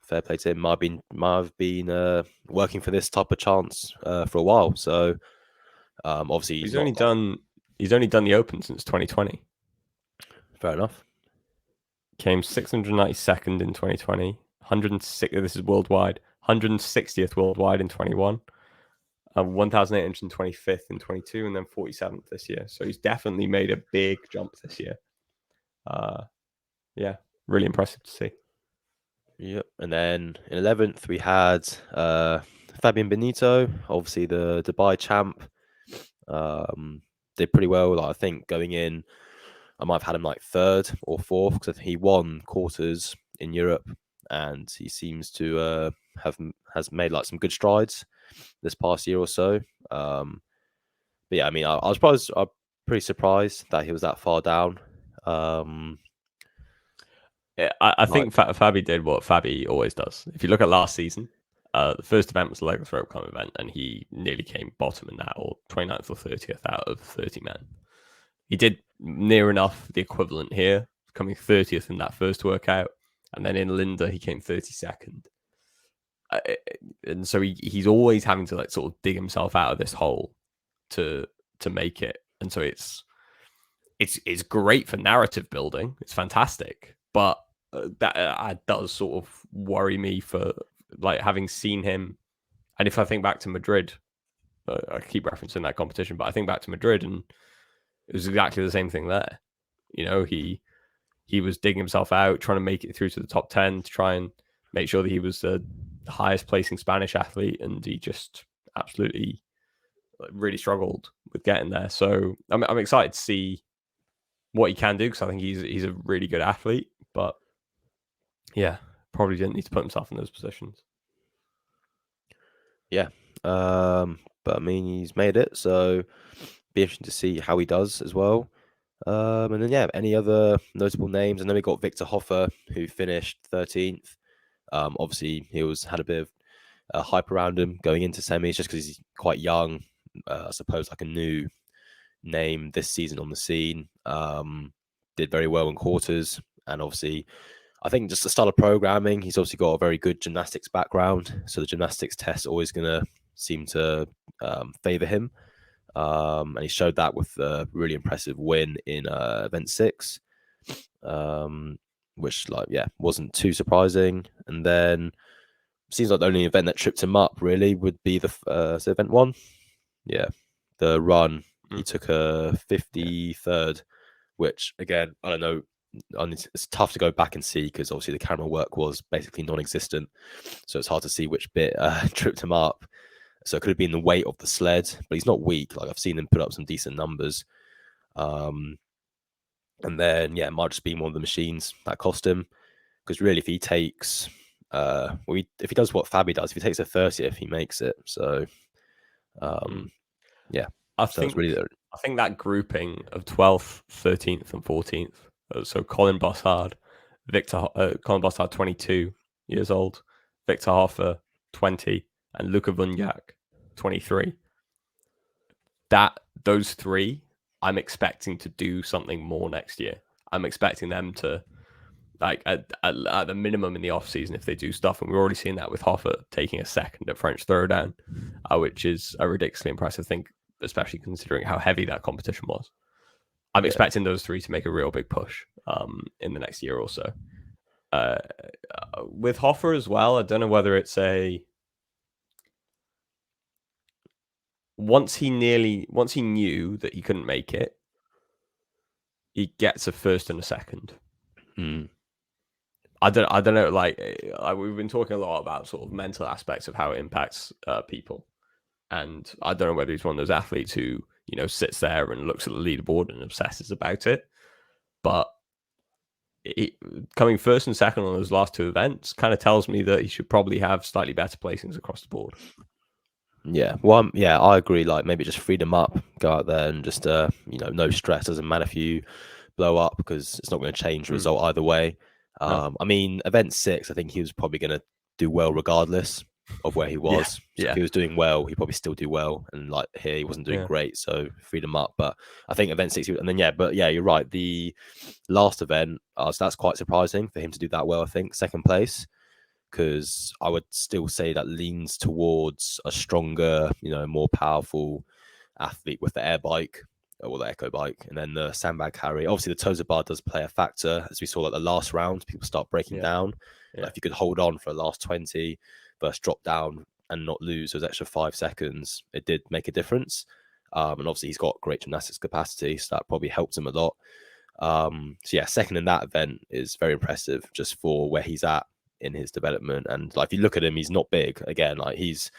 fair play to him. Might have been working for this type of chance for a while. So obviously he's only done the Open since 2020. Fair enough. Came 692nd in 2020. 106. This is worldwide. 160th worldwide in 21. 1,825th in 22, and then 47th this year. So he's definitely made a big jump this year. Yeah, really impressive to see. Yep. And then in 11th we had Fabian Benito, obviously the Dubai champ. Did pretty well. I think going in, I might have had him like third or fourth because he won quarters in Europe, and he seems to has made like some good strides this past year or so. But yeah, I mean, I was pretty surprised that he was that far down. Yeah, I think Fabi did what Fabi always does. If you look at last season, the first event was the Lego Throw Climb event, and he nearly came bottom in that, or 29th or 30th out of 30 men. He did near enough the equivalent here, coming 30th in that first workout, and then in Linda he came 32nd. And so he's always having to like sort of dig himself out of this hole to make it. And so it's great for narrative building. It's fantastic, but that does sort of worry me for like having seen him. And if I think back to Madrid, I keep referencing that competition, but I think back to Madrid and it was exactly the same thing there. He was digging himself out, trying to make it through to the top 10 to try and make sure that he was the highest placing Spanish athlete, and he just absolutely really struggled with getting there. So I'm excited to see what he can do, because I think he's a really good athlete, but yeah, probably didn't need to put himself in those positions. Yeah, but I mean, he's made it, so be interesting to see how he does as well. And then yeah, any other notable names? And then we got Victor Hoffer, who finished 13th. Obviously, he had a bit hype around him going into semis just because he's quite young. I suppose like a new name this season on the scene. Did very well in quarters, and obviously, I think just the style of programming. He's obviously got a very good gymnastics background, so the gymnastics test always going to seem to favor him. And he showed that with a really impressive win in event 6, which wasn't too surprising. And then seems like the only event that tripped him up really would be the event 1. Yeah, the run. He took a 53rd, which again, I don't know. It's tough to go back and see because obviously the camera work was basically non-existent, so it's hard to see which bit tripped him up. So it could have been the weight of the sled, but he's not weak. Like I've seen him put up some decent numbers. And then it might just be one of the machines that cost him. Because really, if he takes, if he does what Fabi does, if he takes a 30th, he makes it. So, yeah. I think that grouping of 12th, 13th, and 14th. So Colin Bossard, Colin Bossard, 22 years old, Victor Hoffer, 20, and Luca Vunjak, 23. Those three, I'm expecting to do something more next year. I'm expecting them to, like, at the minimum in the off season, if they do stuff, and we're already seeing that with Hoffer taking a second at French Throwdown, which is a ridiculously impressive thing, especially considering how heavy that competition was. I'm expecting those three to make a real big push in the next year or so. With Hoffer as well, I don't know whether it's once he knew that he couldn't make it, he gets a first and a second. I don't know. Like we've been talking a lot about sort of mental aspects of how it impacts people, and I don't know whether he's one of those athletes who sits there and looks at the leaderboard and obsesses about it. But coming first and second on those last two events kind of tells me that he should probably have slightly better placings across the board. Yeah, well, I agree. Like maybe just freedom up, go out there and just no stress. Doesn't matter if you blow up because it's not going to change the result either way. No. I mean, event 6, I think he was probably going to do well regardless of where he was. So if he was doing well, he'd probably still do well. And like here, he wasn't doing great, so freedom up. But I think event 6, and then you're right. The last event, so that's quite surprising for him to do that well. I think second place, because I would still say that leans towards a stronger, more powerful athlete with the air bike or the echo bike, and then the sandbag carry. Obviously, the Tozer bar does play a factor, as we saw at the last round. People start breaking down. Like if you could hold on for the last 20 versus drop down and not lose those extra 5 seconds, it did make a difference. And obviously, he's got great gymnastics capacity, so that probably helped him a lot. Second in that event is very impressive just for where he's at in his development. And like if you look at him, he's not big. Again, like he's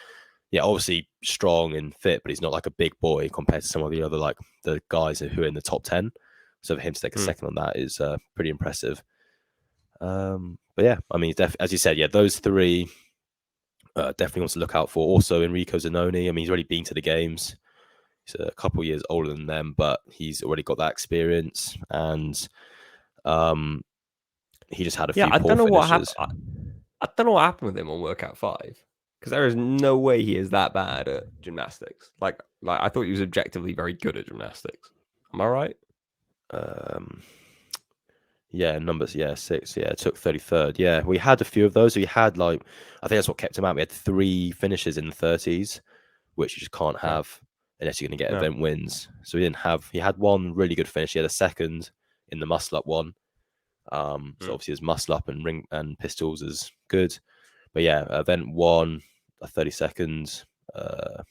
obviously strong and fit, but he's not like a big boy compared to some of the other like the guys who are in the top 10. So for him to take a second on that is pretty impressive. But yeah, I mean, as you said, those three definitely wants to look out for. Also, Enrico Zanoni. I mean, he's already been to the games. He's a couple of years older than them, but he's already got that experience. And he just had a few poor finishes. I don't know what happened with him on workout 5, because there is no way he is that bad at gymnastics. Like I thought he was objectively very good at gymnastics. Am I right? Numbers. 6. Yeah, it took 33rd. Yeah, we had a few of those. We had I think that's what kept him out. We had 3 finishes in the 30s, which you just can't have unless you're going to get event wins. So he didn't have. He had one really good finish. He had a second in the muscle up one. So obviously his muscle up and ring and pistols is good. But event 1, a 30 seconds, the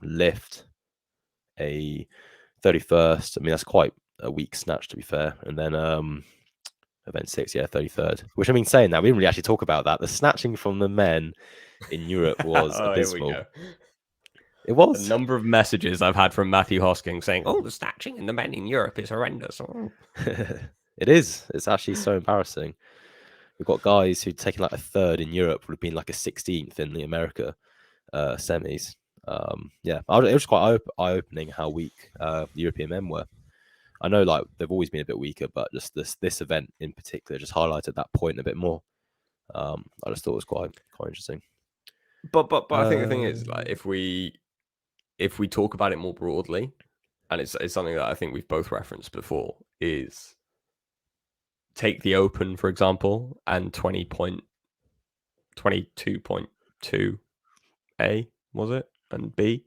lift, a 31st. I mean, that's quite a weak snatch to be fair. And then event 6, 33rd. Which I mean, saying that we didn't really actually talk about that. The snatching from the men in Europe was abysmal. It was. A number of messages I've had from Matthew Hosking saying, "Oh, the snatching in the men in Europe is horrendous." It is. It's actually so embarrassing. We've got guys who'd taken like a 3rd in Europe, would have been like a 16th in the America semis. It was quite eye-opening how weak the European men were. I know like they've always been a bit weaker, but just this event in particular just highlighted that point a bit more. I just thought it was quite interesting. But I think the thing is, like, Um, if we talk about it more broadly, and it's something that I think we've both referenced before, is take the Open for example, and 22.2 A was it, and B,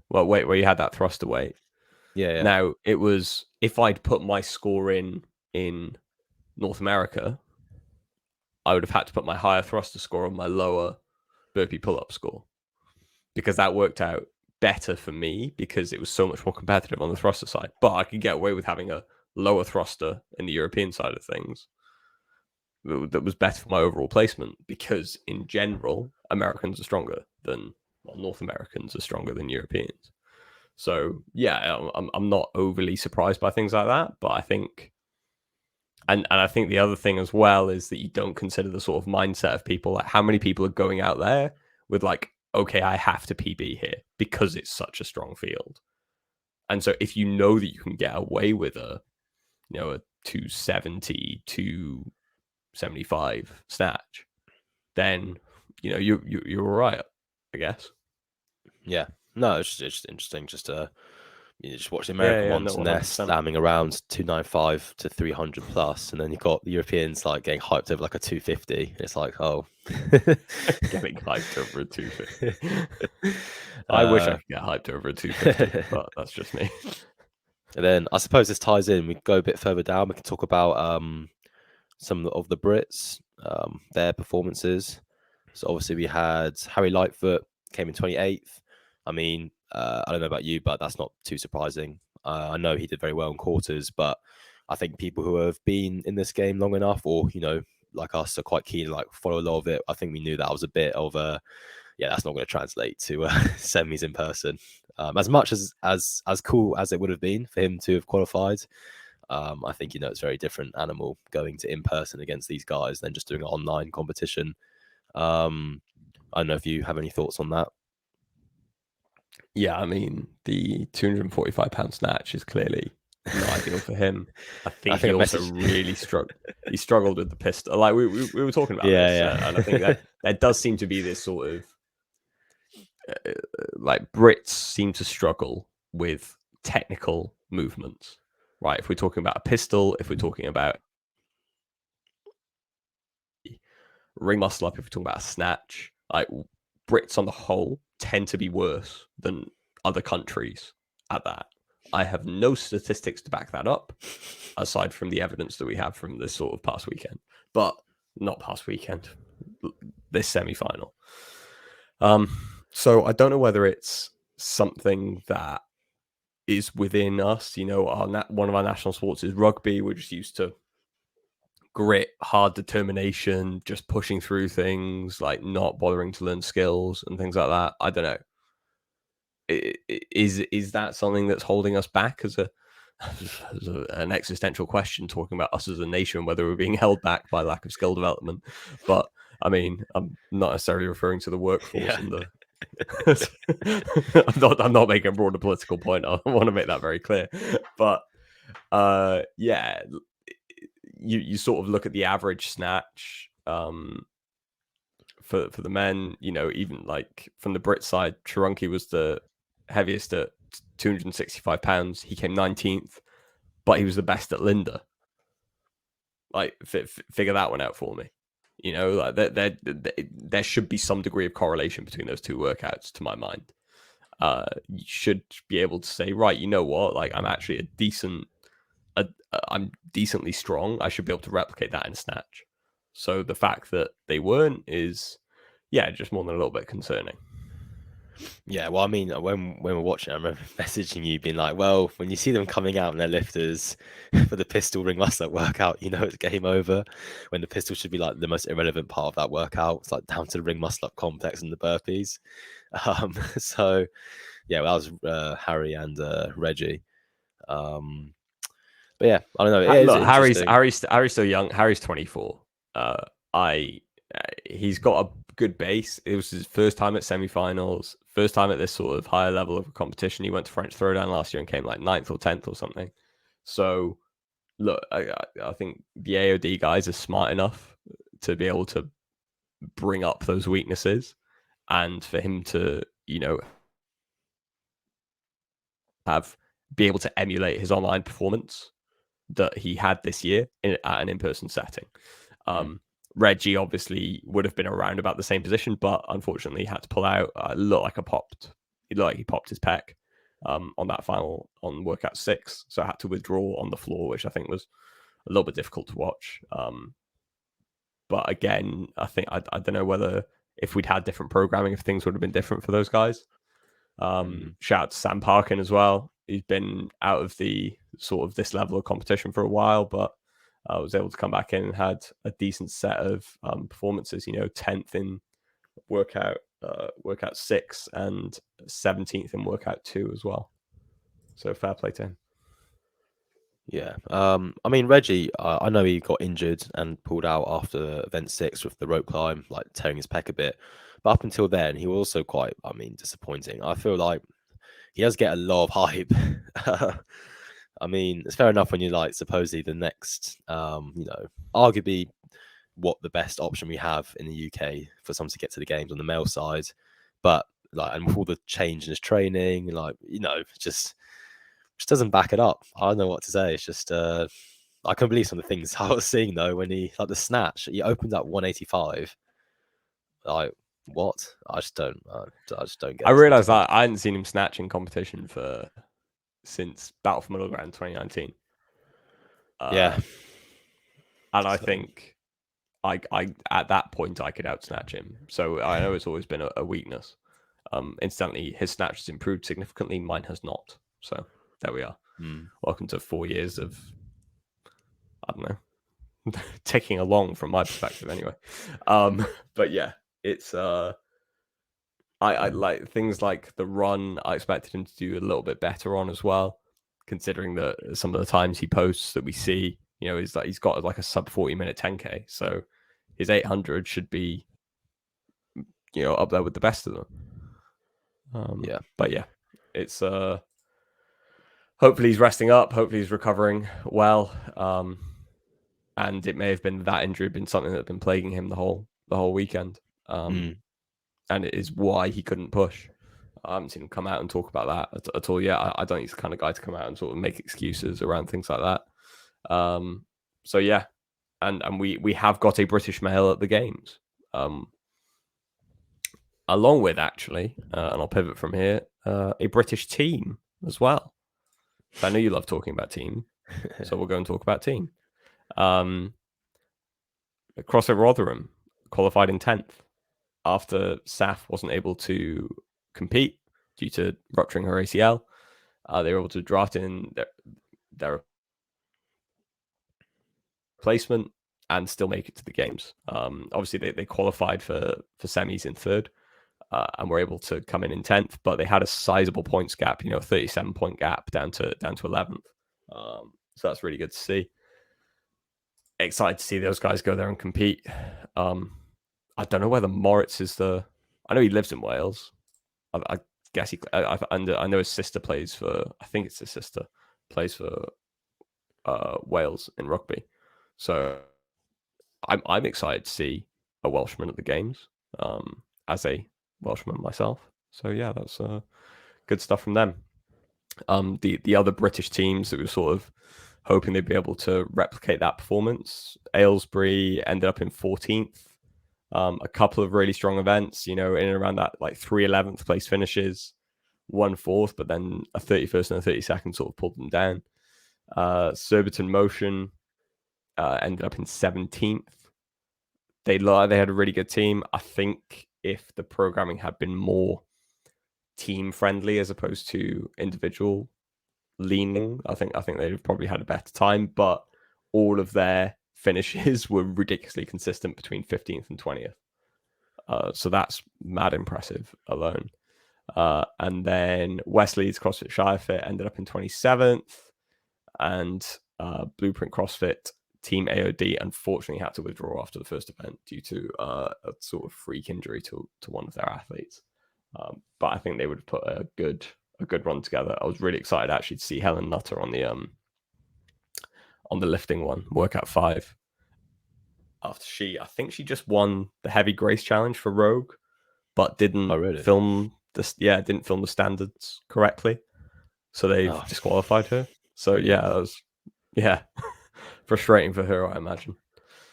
well, wait, where you had that thruster weight. yeah, yeah, Now it was, if I'd put my score in North America, I would have had to put my higher thruster score on my lower burpee pull up score, because that worked out better for me because it was so much more competitive on the thruster side. But I could get away with having a lower thruster in the European side of things that was better for my overall placement, because in general, Americans are stronger than, well, North Americans are stronger than Europeans. So yeah, I'm not overly surprised by things like that, but I think, and I think the other thing as well is that you don't consider the sort of mindset of people, like how many people are going out there with like, okay, I have to PB here because it's such a strong field. And so if you know that you can get away with a, you know, a 270, 275 snatch, then, you know, you're all right, I guess. yeah. No, it's just interesting. You just watch the Yeah, American yeah, no, ones and they're 100%. slamming around 295 to 300 plus, and then you've got the Europeans like getting hyped over like a 250. It's like, oh, Getting hyped over a 250. I wish I uh, could get hyped over a 250, but that's just me. and then I suppose this ties in. We go a bit further down. We can talk about some of the Brits, their performances. So obviously we had Harry Lightfoot came in 28th. I mean, I don't know about you, but that's not too surprising. I know he did very well in quarters, but I think people who have been in this game long enough, or like us, are quite keen to like follow a lot of it. I think we knew that was a bit of a, yeah, that's not going to translate to semis in person. As much as cool as it would have been for him to have qualified, I think it's a very different animal going to in person against these guys than just doing an online competition. I don't know if you have any thoughts on that. Yeah, I mean, the 245 pound snatch is clearly not ideal for him. I I think he think I also messaged. really struggled. He struggled with the pistol. Like we were talking about this, Yeah, and I think yeah. that there does seem to be this sort of like, Brits seem to struggle with technical movements, right? If we're talking about a pistol, if we're talking about ring muscle up, if we're talking about a snatch, like, Brits on the whole tend to be worse than other countries at that. I have no statistics to back that up, aside from the evidence that we have from this sort of past weekend, but not past weekend, this semi-final. So I don't know whether it's something that is within us. You know, one of our national sports is rugby. We're just used to grit, hard determination, just pushing through things, like not bothering to learn skills and things like that. I don't know. Is that something that's holding us back as an existential question, talking about us as a nation, whether we're being held back by lack of skill development? But I mean, I'm not necessarily referring to the workforce Yeah. and the I'm not making a broader political point. I want to make that very clear. But yeah, you sort of look at the average snatch for the men. You know, even like from the Brit side, Chirunki was the heaviest at 265 pounds. He came 19th, but he was the best at Linda. Like, figure that one out for me. You know, like there should be some degree of correlation between those two workouts, to my mind. You should be able to say, right, you know what, like, I'm actually I'm decently strong. I should be able to replicate that in a snatch. So the fact that they weren't is, yeah, just more than a little bit concerning. Yeah, well, I mean, when we're watching, I remember messaging you, being like, "Well, when you see them coming out in their lifters for the pistol ring muscle up workout, it's game over." When the pistol should be like the most irrelevant part of that workout, it's like down to the ring muscle up complex and the burpees. So yeah, well, that was Harry and Reggie. Um, but yeah, I don't know. It is Look, interesting. Harry's still young. Harry's 24. I He's got a good base. It was his first time at semi-finals, first time at this sort of higher level of a competition. He went to French Throwdown last year and came like 9th or 10th or something. So look, I think the AOD guys are smart enough to be able to bring up those weaknesses. and for him to, be able to emulate his online performance that he had this year at an in-person setting. Reggie obviously would have been around about the same position, but unfortunately had to pull out. It looked like he popped his pec on that final on workout 6, so I had to withdraw on the floor, which I think was a little bit difficult to watch. But again, I think I don't know whether if we'd had different programming, if things would have been different for those guys. Shout out to Sam Parkin as well. He's been out of the sort of this level of competition for a while, but was able to come back in and had a decent set of performances. 10th in workout 6 and 17th in workout 2 as well. So fair play to him. Yeah. I mean, Reggie, I know he got injured and pulled out after event 6 with the rope climb, like tearing his pec a bit. But up until then, he was also quite, disappointing. I feel like he does get a lot of hype. I mean, it's fair enough when you're like supposedly the next, arguably what the best option we have in the UK for someone to get to the games on the male side. But like, and with all the change in his training, like, just doesn't back it up. I don't know what to say. It's just, I can't believe some of the things I was seeing though when he, like the snatch, he opened up 185. Like, what? I just don't get. I realized that I hadn't seen him snatch in competition since Battle for Middle Ground 2019. Yeah, and I think I at that point I could out snatch him. So I know it's always been a weakness. Instantly, his snatch has improved significantly. Mine has not. So there we are. Welcome to 4 years of, I don't know, ticking along from my perspective anyway. But yeah, it's I like things like the run. I expected him to do a little bit better on as well, considering that some of the times he posts that we see, is like he's got like a sub 40-minute 10K. So his 800 should be, up there with the best of them. Yeah. But yeah, it's hopefully he's resting up. Hopefully he's recovering well. And it may have been that injury been something that had been plaguing him the whole weekend. And it is why he couldn't push. I haven't seen him come out and talk about that at all yet. I don't think he's the kind of guy to come out and sort of make excuses around things like that. So yeah, and we have got a British male at the games, along with actually, and I'll pivot from here, a British team as well. So I know you love talking about team, so we'll go and talk about team. CrossFit Rotherham qualified in 10th. After Saf wasn't able to compete due to rupturing her ACL, they were able to draft in their replacement and still make it to the games. Obviously, they qualified for semis in 3rd and were able to come in 10th, but they had a sizable points gap, 37-point gap down to 11th. So that's really good to see. Excited to see those guys go there and compete. I don't know whether Moritz is I know he lives in Wales. I guess I know his sister plays for. I think it's his sister plays for Wales in rugby. So I'm excited to see a Welshman at the games. As a Welshman myself. So yeah, that's good stuff from them. The other British teams that were sort of hoping they'd be able to replicate that performance. Aylesbury ended up in 14th. A couple of really strong events, in and around that, like 3 11th place finishes, 1 4th, but then a 31st and a 32nd sort of pulled them down. Surbiton Motion ended up in 17th. They had a really good team. I think if the programming had been more team friendly as opposed to individual leaning, I think they'd have probably had a better time. But all of their finishes were ridiculously consistent between 15th and 20th. So that's mad impressive alone. And then West Leeds CrossFit Shirefit ended up in 27th. And Blueprint CrossFit Team AOD unfortunately had to withdraw after the first event due to a sort of freak injury to one of their athletes. But I think they would have put a good run together. I was really excited actually to see Helen Nutter on the lifting one, workout 5. After I think she just won the Heavy Grace Challenge for Rogue, but didn't Oh, really? film didn't film the standards correctly, so they've Oh, disqualified her. So really? yeah, that was frustrating for her, I imagine.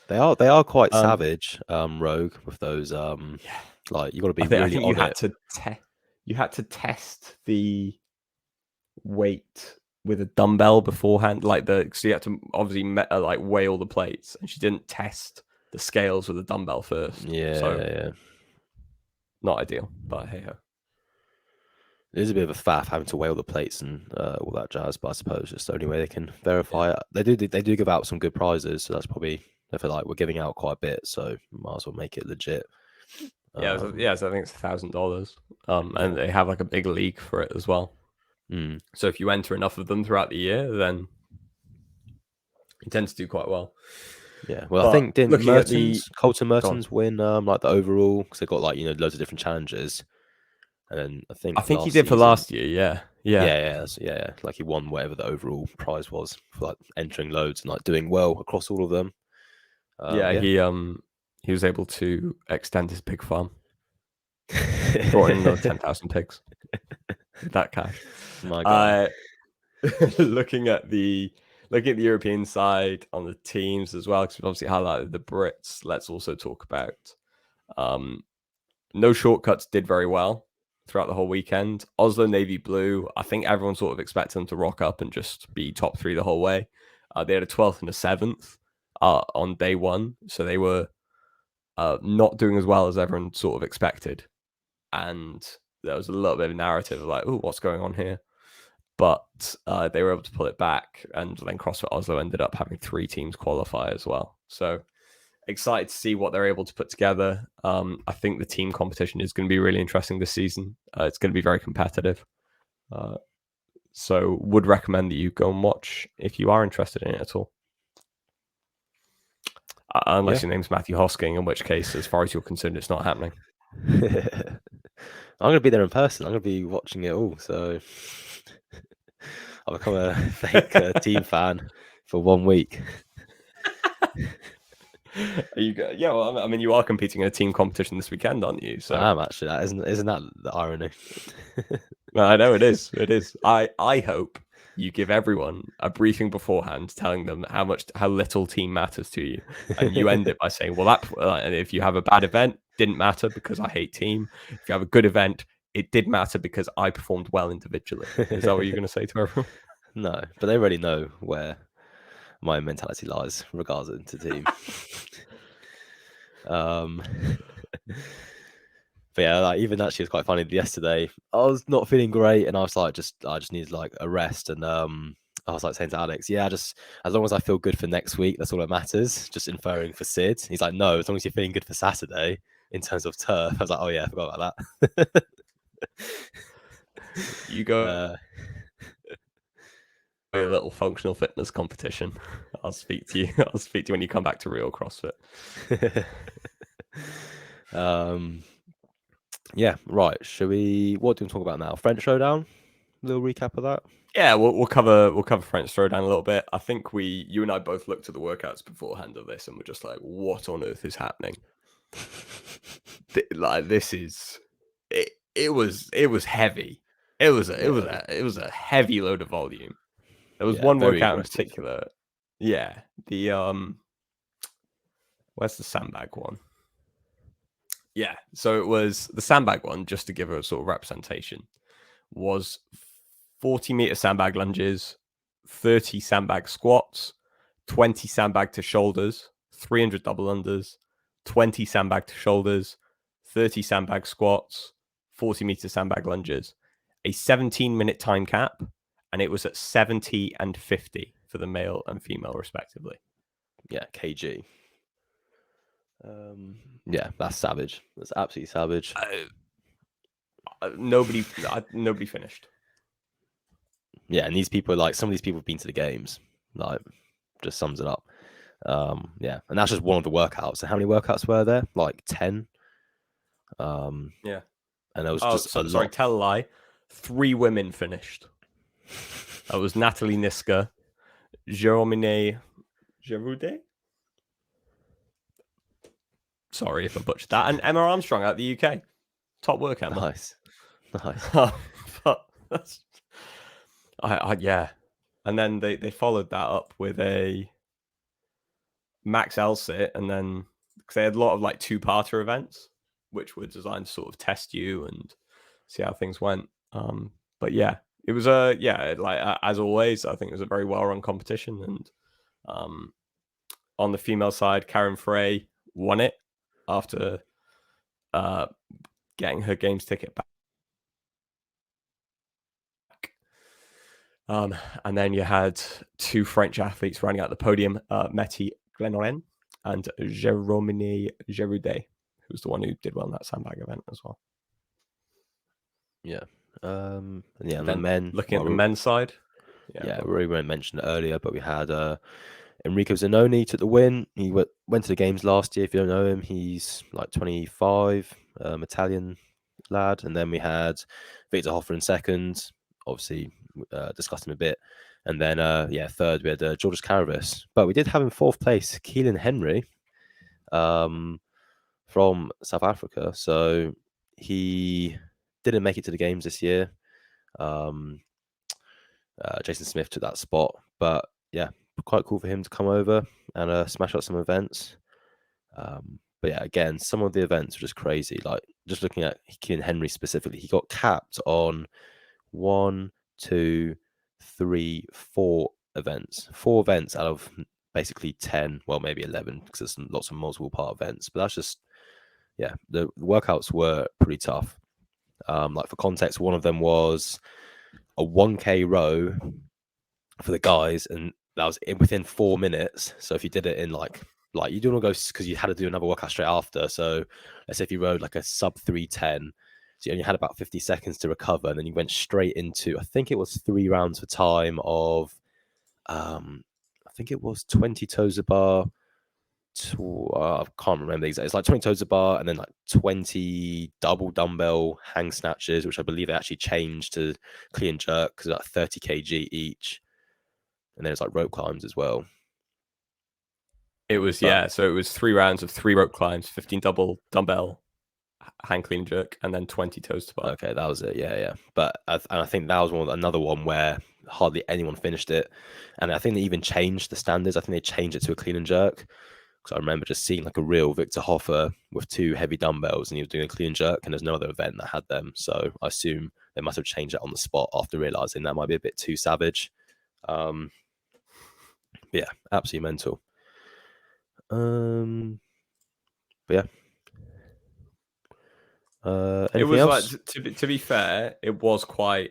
They are quite Um, savage, Rogue, with those yeah, like you got to be I really think you on had it. to test the weight with a dumbbell beforehand, so you had to obviously like weigh all the plates, and she didn't test the scales with a dumbbell first, so Yeah. not ideal. But hey ho. It is a bit of a faff having to weigh all the plates and all that jazz, but I suppose it's the only way they can Yeah, verify it. They do give out some good prizes, so that's probably I feel like we're giving out quite a bit, so might as well make it legit. so I think it's $1,000. And Yeah. they have like a big league for it as well. Mm. So if you enter enough of them throughout the year, then you tend to do quite well. Yeah. Well, I But think didn't looking at the Colton go on. Mertens win like the overall because they got like loads of different challenges, and then I I think think he last did for season. last year. Yeah. Yeah, like he won whatever the overall prize was for like entering loads and like doing well across all of them. Yeah, Yeah. he was able to extend his pig farm. He brought in another 10,000 pigs with that cash. My guy. Uh, looking at the European side on the teams as well, because we've obviously highlighted the Brits. Let's also talk about um, No Shortcuts did very well throughout the whole weekend. Oslo Navy Blue, I think everyone sort of expected them to rock up and just be top three the whole way. They had a 12th and a 7th on day one, so they were not doing as well as everyone sort of expected. And there was a little bit of a narrative of like, oh, what's going on here? But they were able to pull it back, and then CrossFit Oslo ended up having 3 teams qualify as well. So excited to see what they're able to put together. I think the team competition is going to be really interesting this season. It's going to be very competitive. So would recommend that you go and watch if you are interested in it at all. Yeah. Unless your name's Matthew Hosking, in which case, as far as you're concerned, it's not happening. I'm gonna be there in person. I'm gonna be watching it all. So I'll become a fake team fan for 1 week. Yeah, well, I mean, you are competing in a team competition this weekend, aren't you? So I am actually. That isn't that the irony? I know it is. It is. I hope you give everyone a briefing beforehand, telling them how little team matters to you, and you end it by saying, "Well, and if you have a bad event, didn't matter because I hate team. If you have a good event, it did matter because I performed well individually." Is that what you're going to say to everyone? No, but they already know where my mentality lies, regards to team. um, but yeah, like even actually was quite funny. Yesterday, I was not feeling great, and I was like, I just needed like a rest, and I was like saying to Alex, yeah, just as long as I feel good for next week, that's all that matters. Just inferring for Sid. He's like, no, as long as you're feeling good for Saturday in terms of turf. I was like, oh yeah, I forgot about that. You go uh, a little functional fitness competition. I'll speak to you. I'll speak to you when you come back to real CrossFit. Yeah, right. Should we? What do we talk about now? French Showdown. A little recap of that. Yeah, we'll cover French Throwdown a little bit. I think you and I both looked at the workouts beforehand of this, and we're just like, what on earth is happening? This is it. It was heavy. It was a heavy load of volume. There was Yeah, one very workout in aggressive. particular. Yeah, the where's the sandbag one? Yeah, so it was the sandbag one. Just to give a sort of representation, was 40-meter sandbag lunges, 30 sandbag squats, 20 sandbag to shoulders, 300 double unders, 20 sandbag to shoulders, 30 sandbag squats, 40-meter sandbag lunges, a 17-minute time cap, and it was at 70 and 50 for the male and female, respectively. Yeah, kg. Yeah, that's savage. That's absolutely savage. Nobody finished. Yeah, and these people are like some of these people have been to the games. Like, just sums it up. Yeah, and that's just one of the workouts. And how many workouts were there? Like 10. Yeah. And there was just a sorry, lot. tell a lie. 3 women finished. That was Natalie Niska, Jérôme Giroudet. Sorry if I butchered that. And Emma Armstrong out the UK. top work, Emma. Nice. But that's, yeah. And then they followed that up with a Max Elsit, and then because they had a lot of like two-parter events, which were designed to sort of test you and see how things went. But yeah, it was as always, I think it was a very well-run competition, and on the female side, Karen Frey won it after getting her games ticket back. And then you had two French athletes running out the podium, Meti Glenoren and Jérôme Geroudet, who's the one who did well in that sandbag event as well. Yeah. And yeah, Then the men. looking at the men's side. Yeah, we won't mention it earlier, but we had Enrico Zanoni took the win. He went to the games last year. If you don't know him, he's like 25, Italian lad. And then we had Victor Hoffer in second. Obviously, discussed him a bit. And then, third we had Georges Caravis. But we did have in fourth place Keelan Henry from South Africa. So he didn't make it to the games this year. Jason Smith took that spot, but yeah, quite cool for him to come over and smash out some events. But yeah, again, some of the events were just crazy. Like just looking at Keelan Henry specifically, he got capped on 1, 2, 3, 4 events. 4 events out of basically 10, well, maybe 11, because there's lots of multiple part events. But that's just, yeah, the workouts were pretty tough. Like for context, one of them was a 1K row for the guys, and that was within 4 minutes. So if you did it in like you don't want to go because you had to do another workout straight after. So let's say if you rode like a sub 310, so you only had about 50 seconds to recover, and then you went straight into, I think it was 3 rounds for time of I think it was 20 toes a bar. I can't remember exactly. It's like 20 toes a bar and then like 20 double dumbbell hang snatches, which I believe they actually changed to clean jerk because like 30 kg each. And then it's like rope climbs as well. It was, so it was 3 rounds of 3 rope climbs, 15 double dumbbell hang clean jerk, and then 20 toes to bar. Okay, that was it. Yeah. But I think that was another one where hardly anyone finished it. And I think they even changed the standards. I think they changed it to a clean and jerk. Because I remember just seeing like a real Victor Hoffer with 2 heavy dumbbells, and he was doing a clean and jerk, and there's no other event that had them. So I assume they must have changed it on the spot after realizing that might be a bit too savage. Yeah, absolutely mental. But yeah. Anything it was else? like to be fair, it was quite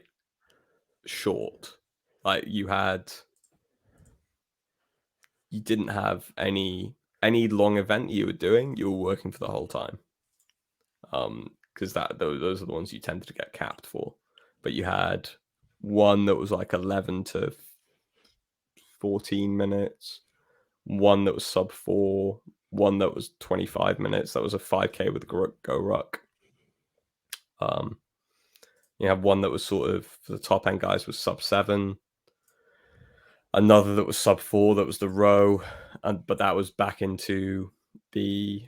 short. Like you didn't have any long event you were doing. You were working for the whole time. Because those are the ones you tended to get capped for. But you had one that was like 11 to 14 minutes, one that was sub 4, one that was 25 minutes. That was a 5K with Go Ruck. You have one that was sort of, for the top end guys, was sub 7. Another that was sub 4, that was the row. But that was back into the,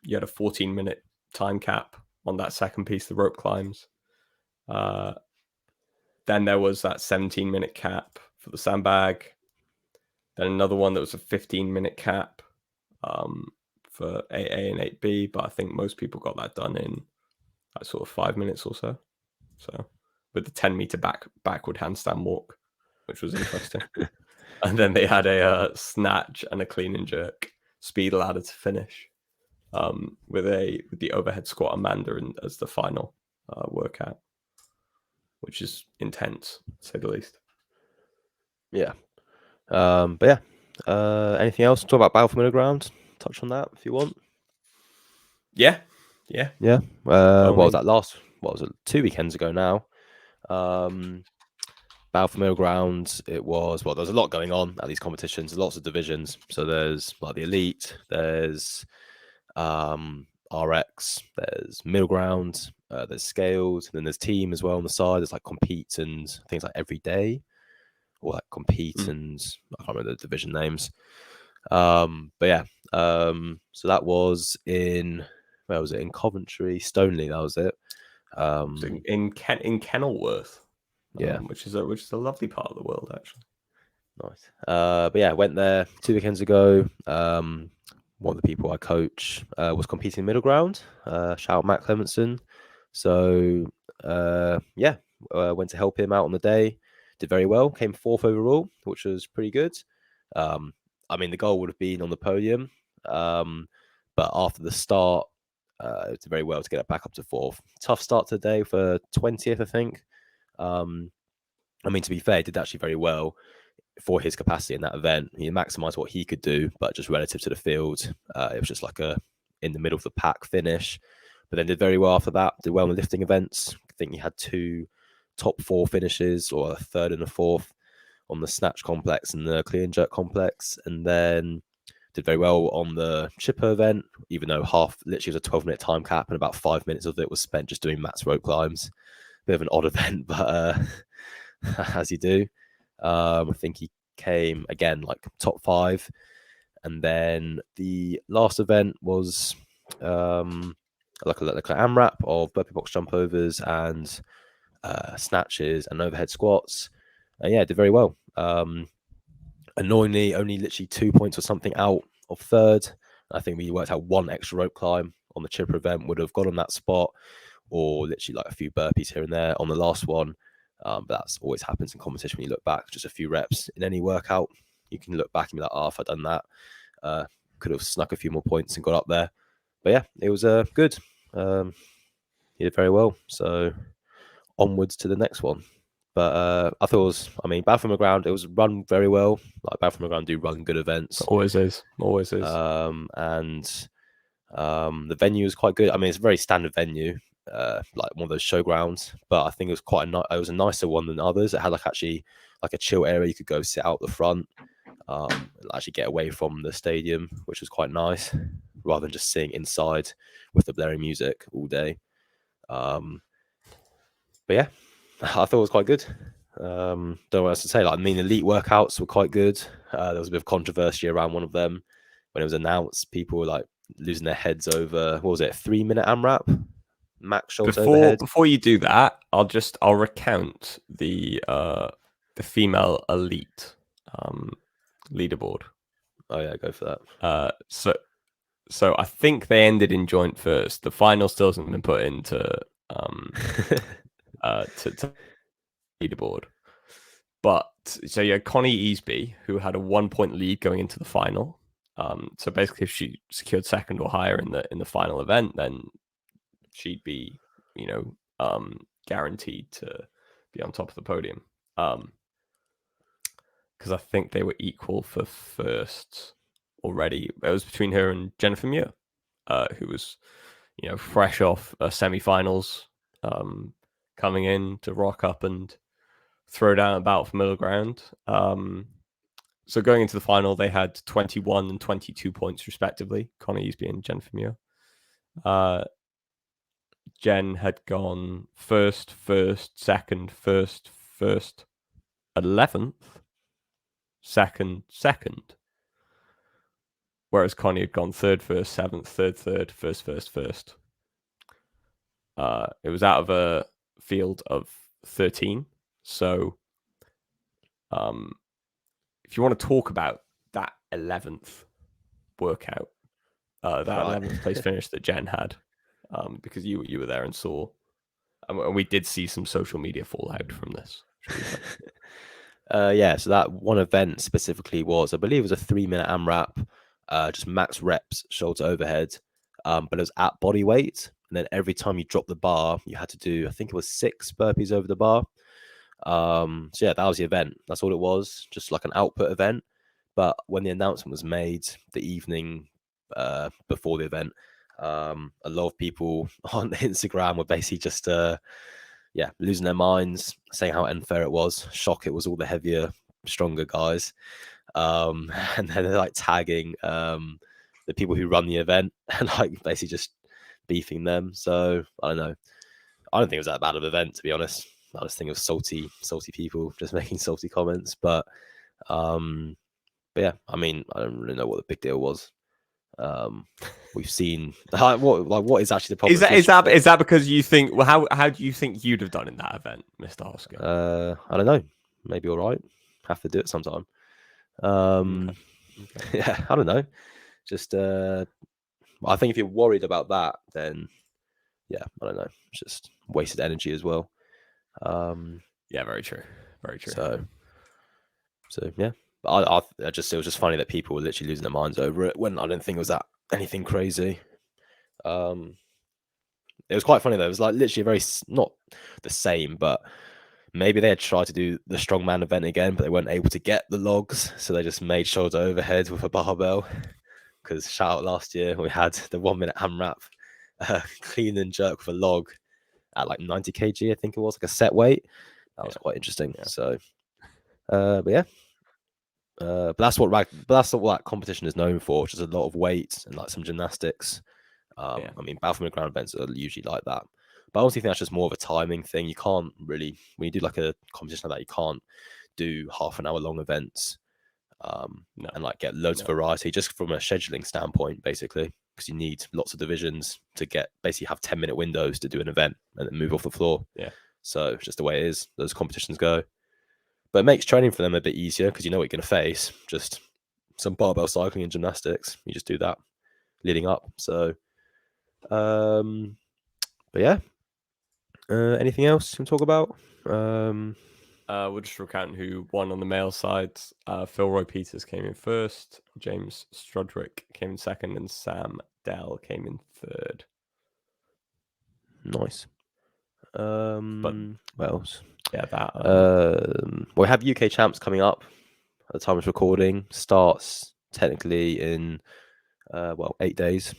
you had a 14-minute time cap on that second piece, the rope climbs. Then there was that 17-minute cap for the sandbag. Then another one that was a 15-minute cap for 8A and 8B, but I think most people got that done in like sort of 5 minutes or so. So with the 10-meter backward handstand walk, which was interesting. And then they had a snatch and a clean and jerk speed ladder to finish with the overhead squat Amanda as the final workout, which is intense, to say the least. Yeah. But yeah. Anything else? Talk about Battle for Middle Ground. Touch on that if you want. Yeah. What was that last? What was it? 2 weekends ago now. Battle for Middle Ground. It was, well, there's a lot going on at these competitions. There's lots of divisions. So there's like the elite. There's RX. There's middle ground. There's scaled. And then there's team as well on the side. There's like compete and things like every day, or like compete and I can't remember the division names. But yeah. So that was in, where was it? In Coventry, Stoneleigh, that was it. In Kenilworth, Yeah, which is a lovely part of the world, actually. nice. But yeah, went there 2 weekends ago. One of the people I coach was competing in middle ground. Shout out Matt Clementson. So yeah, went to help him out on the day. Did very well. Came fourth overall, which was pretty good. I mean, the goal would have been on the podium, but after the start, it did very well to get it back up to fourth. Tough start today for 20th, I think. I mean, to be fair, he did actually very well for his capacity in that event. He maximised what he could do, but just relative to the field, it was just like a in the middle of the pack finish. But then did very well after that. Did well in the lifting events. I think he had 2 top 4 finishes, or a third and a fourth on the snatch complex and the clean and jerk complex, and then did very well on the chipper event, even though literally was a 12-minute time cap, and about 5 minutes of it was spent just doing Matt's rope climbs. Bit of an odd event, but as you do. I think he came again like top 5, and then the last event was like an AMRAP of burpee box jump overs and snatches and overhead squats. And yeah, did very well. Annoyingly, only literally 2 points or something out of third. I think we worked out 1 extra rope climb on the chipper event would have got on that spot, or literally like a few burpees here and there on the last one. But that's always happens in competition when you look back. Just a few reps in any workout, you can look back and be like, oh, if I'd done that, could have snuck a few more points and got up there. But yeah, it was good. He did very well. So onwards to the next one. But I thought it was, I mean, Bad from the Ground, it was run very well. Like Bad from the Ground do run good events. Always is. And the venue is quite good. I mean, it's a very standard venue, like one of those showgrounds. But I think it was it was a nicer one than others. It had like actually like a chill area you could go sit out the front, and actually get away from the stadium, which was quite nice, rather than just sitting inside with the blaring music all day. But yeah, I thought it was quite good. Don't know what else to say. Like, I mean, elite workouts were quite good. There was a bit of controversy around one of them when it was announced. People were like losing their heads over, what was it, 3-minute AMRAP, max shoulder overhead. Before you do that, I'll recount the female elite leaderboard. Oh yeah, go for that. So I think they ended in joint first. The final still hasn't been put into to leaderboard. But so you had Connie Easby, who had a 1-point lead going into the final. So basically, if she secured second or higher in the final event, then she'd be, guaranteed to be on top of the podium. Because I think they were equal for first already. It was between her and Jennifer Muir, who was, fresh off semi-finals, coming in to rock up and throw down a bout for middle ground. So going into the final, they had 21 and 22 points respectively, Connie Easby and Jennifer Muir. Jen had gone first, second, 11th, second. Whereas Connie had gone third, first, 7th, third, first. It was out of a field of 13. So if you want to talk about that 11th workout, that 11th place finish that Jen had, because you were there and saw, and we did see some social media fallout from this. Yeah, so that one event specifically was, I believe it was a 3-minute AMRAP, just max reps, shoulder overhead, but it was at body weight. And then every time you drop the bar, you had to do, I think it was 6 burpees over the bar. So yeah, that was the event. That's all it was, just like an output event. But when the announcement was made the evening before the event, a lot of people on Instagram were basically just losing their minds, saying how unfair it was. Shock, it was all the heavier, stronger guys. And then they're like tagging the people who run the event and like basically just beefing them. So I don't know. I don't think it was that bad of an event, to be honest. I just think of salty people just making salty comments. But yeah, I mean, I don't really know what the big deal was. We've seen what is actually the problem. Is that is Literally, that is that because you think? Well, how do you think you'd have done in that event, Mr. Hosking? I don't know. Maybe all right. Have to do it sometime. Okay. Yeah, I don't know. Just I think if you're worried about that, then yeah, I don't know. It's just wasted energy as well. Yeah, very true. Very true. So yeah, but I just it was just funny that people were literally losing their minds over it when I didn't think it was that anything crazy. It was quite funny though. It was like literally very not the same, but maybe they had tried to do the strongman event again, but they weren't able to get the logs, so they just made shoulder overhead with a barbell. Because shout out last year we had the 1 minute AMRAP clean and jerk with a log at like 90 kg, I think it was, like a set weight. That was quite interesting. Yeah. So, but yeah. But that's what that competition is known for, which is a lot of weight and like some gymnastics. I mean, Balfour ground events are usually like that. But I also think that's just more of a timing thing. You can't really, when you do like a competition like that, you can't do half an hour long events and like get loads of variety just from a scheduling standpoint, basically, because you need lots of divisions to get basically have 10-minute windows to do an event and then move off the floor. Yeah. So it's just the way it is. Those competitions go. But it makes training for them a bit easier because you know what you're going to face. Just some barbell cycling and gymnastics. You just do that leading up. So, but yeah. Anything else you can talk about? We'll just recount who won on the male side. Phil Roy Peters came in first. James Strudwick came in second, and Sam Dell came in third. Nice. What else? Yeah, that. We have UK champs coming up at the time of recording. Starts technically in 8 days.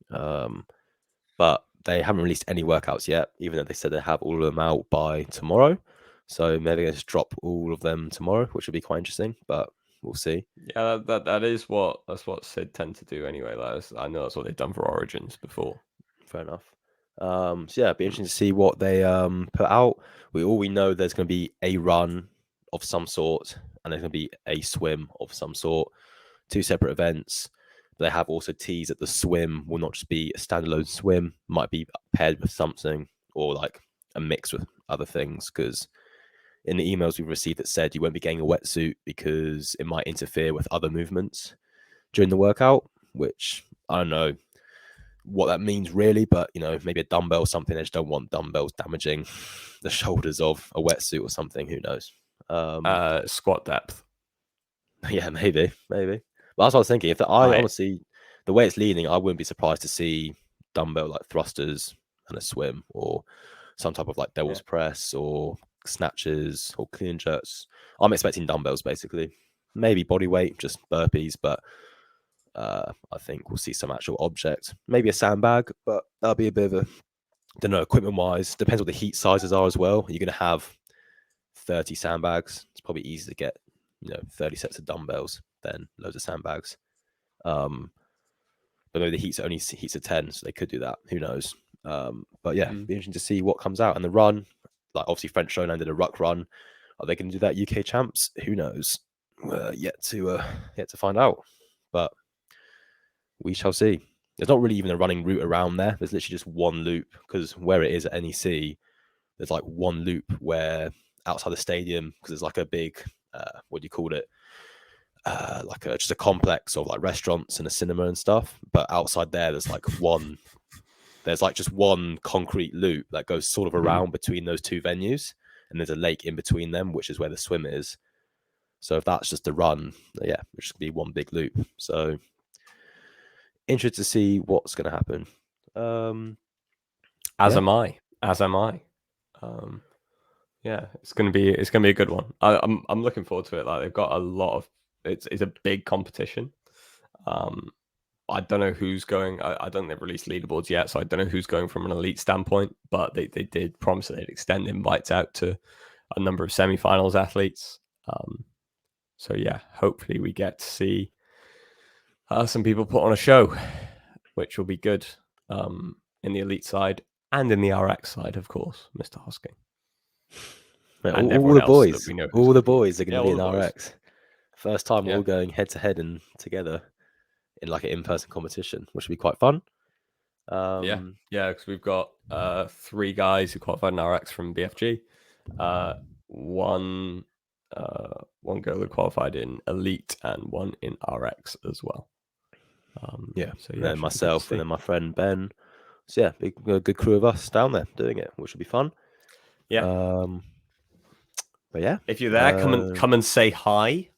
But they haven't released any workouts yet, even though they said they have all of them out by tomorrow. So maybe they're going to drop all of them tomorrow, which would be quite interesting. But we'll see. Yeah, that's what Sid tend to do anyway. I know that's what they've done for Origins before. Fair enough. So yeah, it'd be interesting to see what they put out. We know there's going to be a run of some sort, and there's going to be a swim of some sort. 2 separate events. But they have also teased that the swim will not just be a standalone swim, might be paired with something or like a mix with other things. Because in the emails we've received, it said you won't be getting a wetsuit because it might interfere with other movements during the workout, which I don't know what that means really, but maybe a dumbbell or something. They just don't want dumbbells damaging the shoulders of a wetsuit or something. Who knows? Squat depth. Yeah, maybe. But that's what I was thinking. Honestly, the way it's leaning, I wouldn't be surprised to see dumbbell like thrusters and a swim, or some type of like devil's press or snatches or clean and jerks. I'm expecting dumbbells basically. Maybe body weight, just burpees, but I think we'll see some actual object. Maybe a sandbag, but that'll be a bit of a, don't know, equipment wise. Depends what the heat sizes are as well. You're going to have 30 sandbags. It's probably easy to get 30 sets of dumbbells, then loads of sandbags. But maybe the heats of 10, so they could do that. Who knows? But yeah, be interesting to see what comes out. And the run, like obviously French Showdown did a ruck run. Are they going to do that UK champs? Who knows? Yet to find out. But we shall see. There's not really even a running route around there. There's literally just one loop, because where it is at NEC, there's like one loop where outside the stadium, because there's like a big, what do you call it? Like just a complex of like restaurants and a cinema and stuff. But outside there's like just one concrete loop that goes sort of around between those 2 venues. And there's a lake in between them, which is where the swim is. So if that's just a run, yeah, it's just going to be one big loop. So interested to see what's going to happen. As am I. Yeah, it's gonna be a good one. I'm looking forward to it. Like they've got a lot of it's a big competition. I don't know who's going. I don't think they've released leaderboards yet, so I don't know who's going from an elite standpoint. But they did promise that they'd extend invites out to a number of semi-finals athletes. So yeah, hopefully we get to see some people put on a show, which will be good in the elite side and in the RX side, of course, Mr. Hosking. Yeah, all the boys, are going to be in RX. First time we're all going head to head and together in like an in-person competition, which would be quite fun. Yeah, because we've got 3 guys who qualified in RX from BFG, one girl who qualified in Elite, and one in RX as well. So and then should be good to myself, see. and then my friend Ben. So yeah, a good crew of us down there doing it, which would be fun. Yeah. But yeah, If you're there, come and say hi.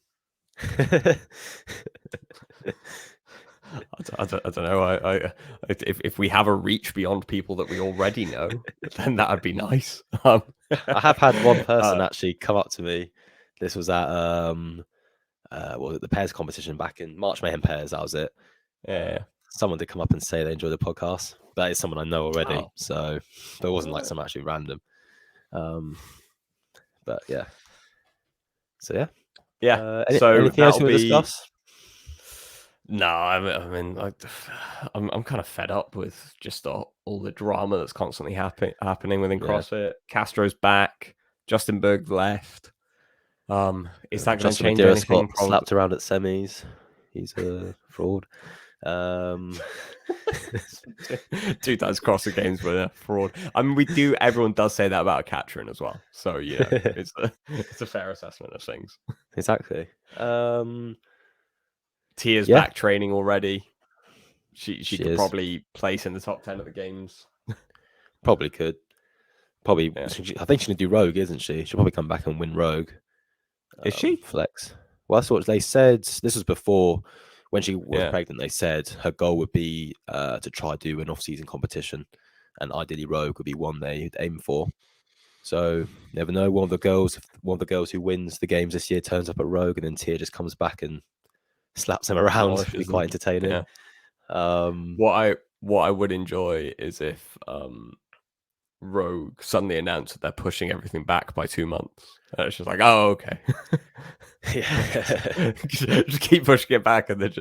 I don't know. If we have a reach beyond people that we already know, then that'd be nice. I have had one person actually come up to me. This was at what was it, the pairs competition back in March Mayhem Pairs. That was it. Someone did come up and say they enjoyed the podcast. But it's someone I know already, so it wasn't like some actually random. But yeah. So yeah. Anything else you want to discuss? No, I mean, I'm kind of fed up with just all the drama that's constantly happening within CrossFit. Castro's back. Justin Berg left. Is that going to change anything? Got slapped around at semis. He's a fraud. 2 times CrossFit Games with a fraud. I mean, everyone does say that about Katrin as well. So it's a fair assessment of things. Exactly. Tia's back training already. She could probably place in the top 10 of the games. Probably could. Probably. Yeah. I think she's gonna do Rogue, isn't she? She'll probably come back and win Rogue. Is she? Flex. Well, that's what they said. This was before when she was pregnant. They said her goal would be to try do an off-season competition, and ideally Rogue would be one they'd aim for. So never know. One of the girls who wins the games this year turns up at Rogue, and then Tia just comes back and slaps them around. It'd be quite entertaining. Yeah. What I would enjoy is if Rogue suddenly announced that they're pushing everything back by 2 months. And it's just like, oh, okay. just keep pushing it back, and then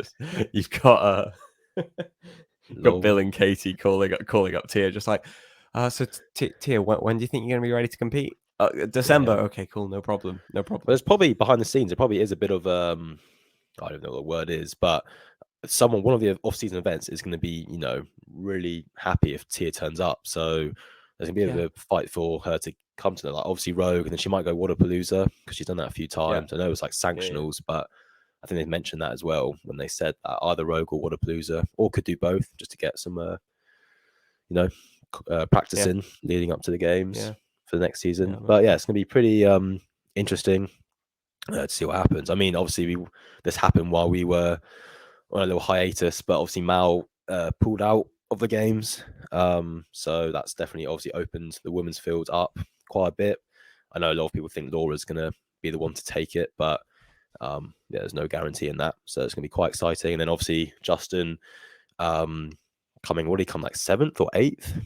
you've got Bill and Katie calling up Tia, just like, so Tia, when do you think you're gonna be ready to compete? December. Yeah. Okay, cool, no problem. But there's probably behind the scenes, there probably is a bit of I don't know what the word is, but one of the off-season events is going to be, really happy if Tia turns up. So there's going to be a bit of a fight for her to come to like obviously Rogue, and then she might go Waterpalooza because she's done that a few times. I know it's like sanctionals, but I think they mentioned that as well when they said that either Rogue or Waterpalooza, or could do both just to get some, practice in leading up to the games for the next season. But it's going to be pretty interesting to see what happens. I mean, obviously this happened while we were on a little hiatus, but obviously Mal pulled out of the games, so that's definitely obviously opened the women's field up quite a bit. I know a lot of people think Laura's going to be the one to take it, but there's no guarantee in that, so it's going to be quite exciting. And then obviously Justin coming, what did he come, like 7th or 8th?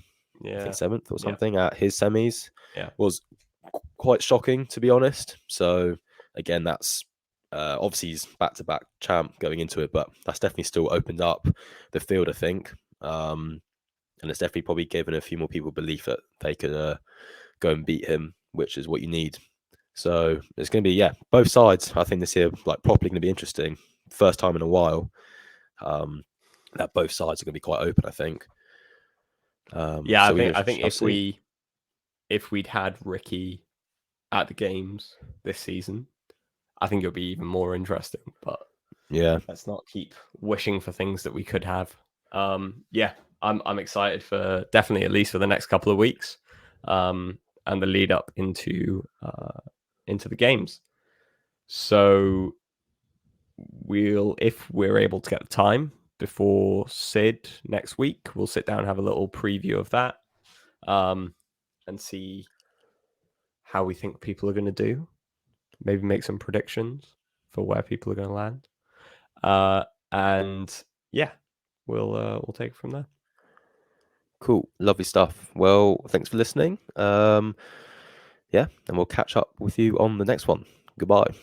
I think 7th or something at his semis. Was quite shocking, to be honest. So again, that's obviously he's back-to-back champ going into it, but that's definitely still opened up the field, I think. And it's definitely probably given a few more people belief that they could go and beat him, which is what you need. So it's going to be, both sides, I think this year, like properly going to be interesting. First time in a while that both sides are going to be quite open, I think. I think if we'd had Ricky at the games this season, I think it'll be even more interesting. But let's not keep wishing for things that we could have. I'm excited for definitely at least for the next couple of weeks, and the lead up into the games. So if we're able to get the time before Sid next week, we'll sit down and have a little preview of that, and see how we think people are going to do. Maybe make some predictions for where people are going to land. And we'll take it from there. Cool, lovely stuff. Well, thanks for listening. And we'll catch up with you on the next one. Goodbye.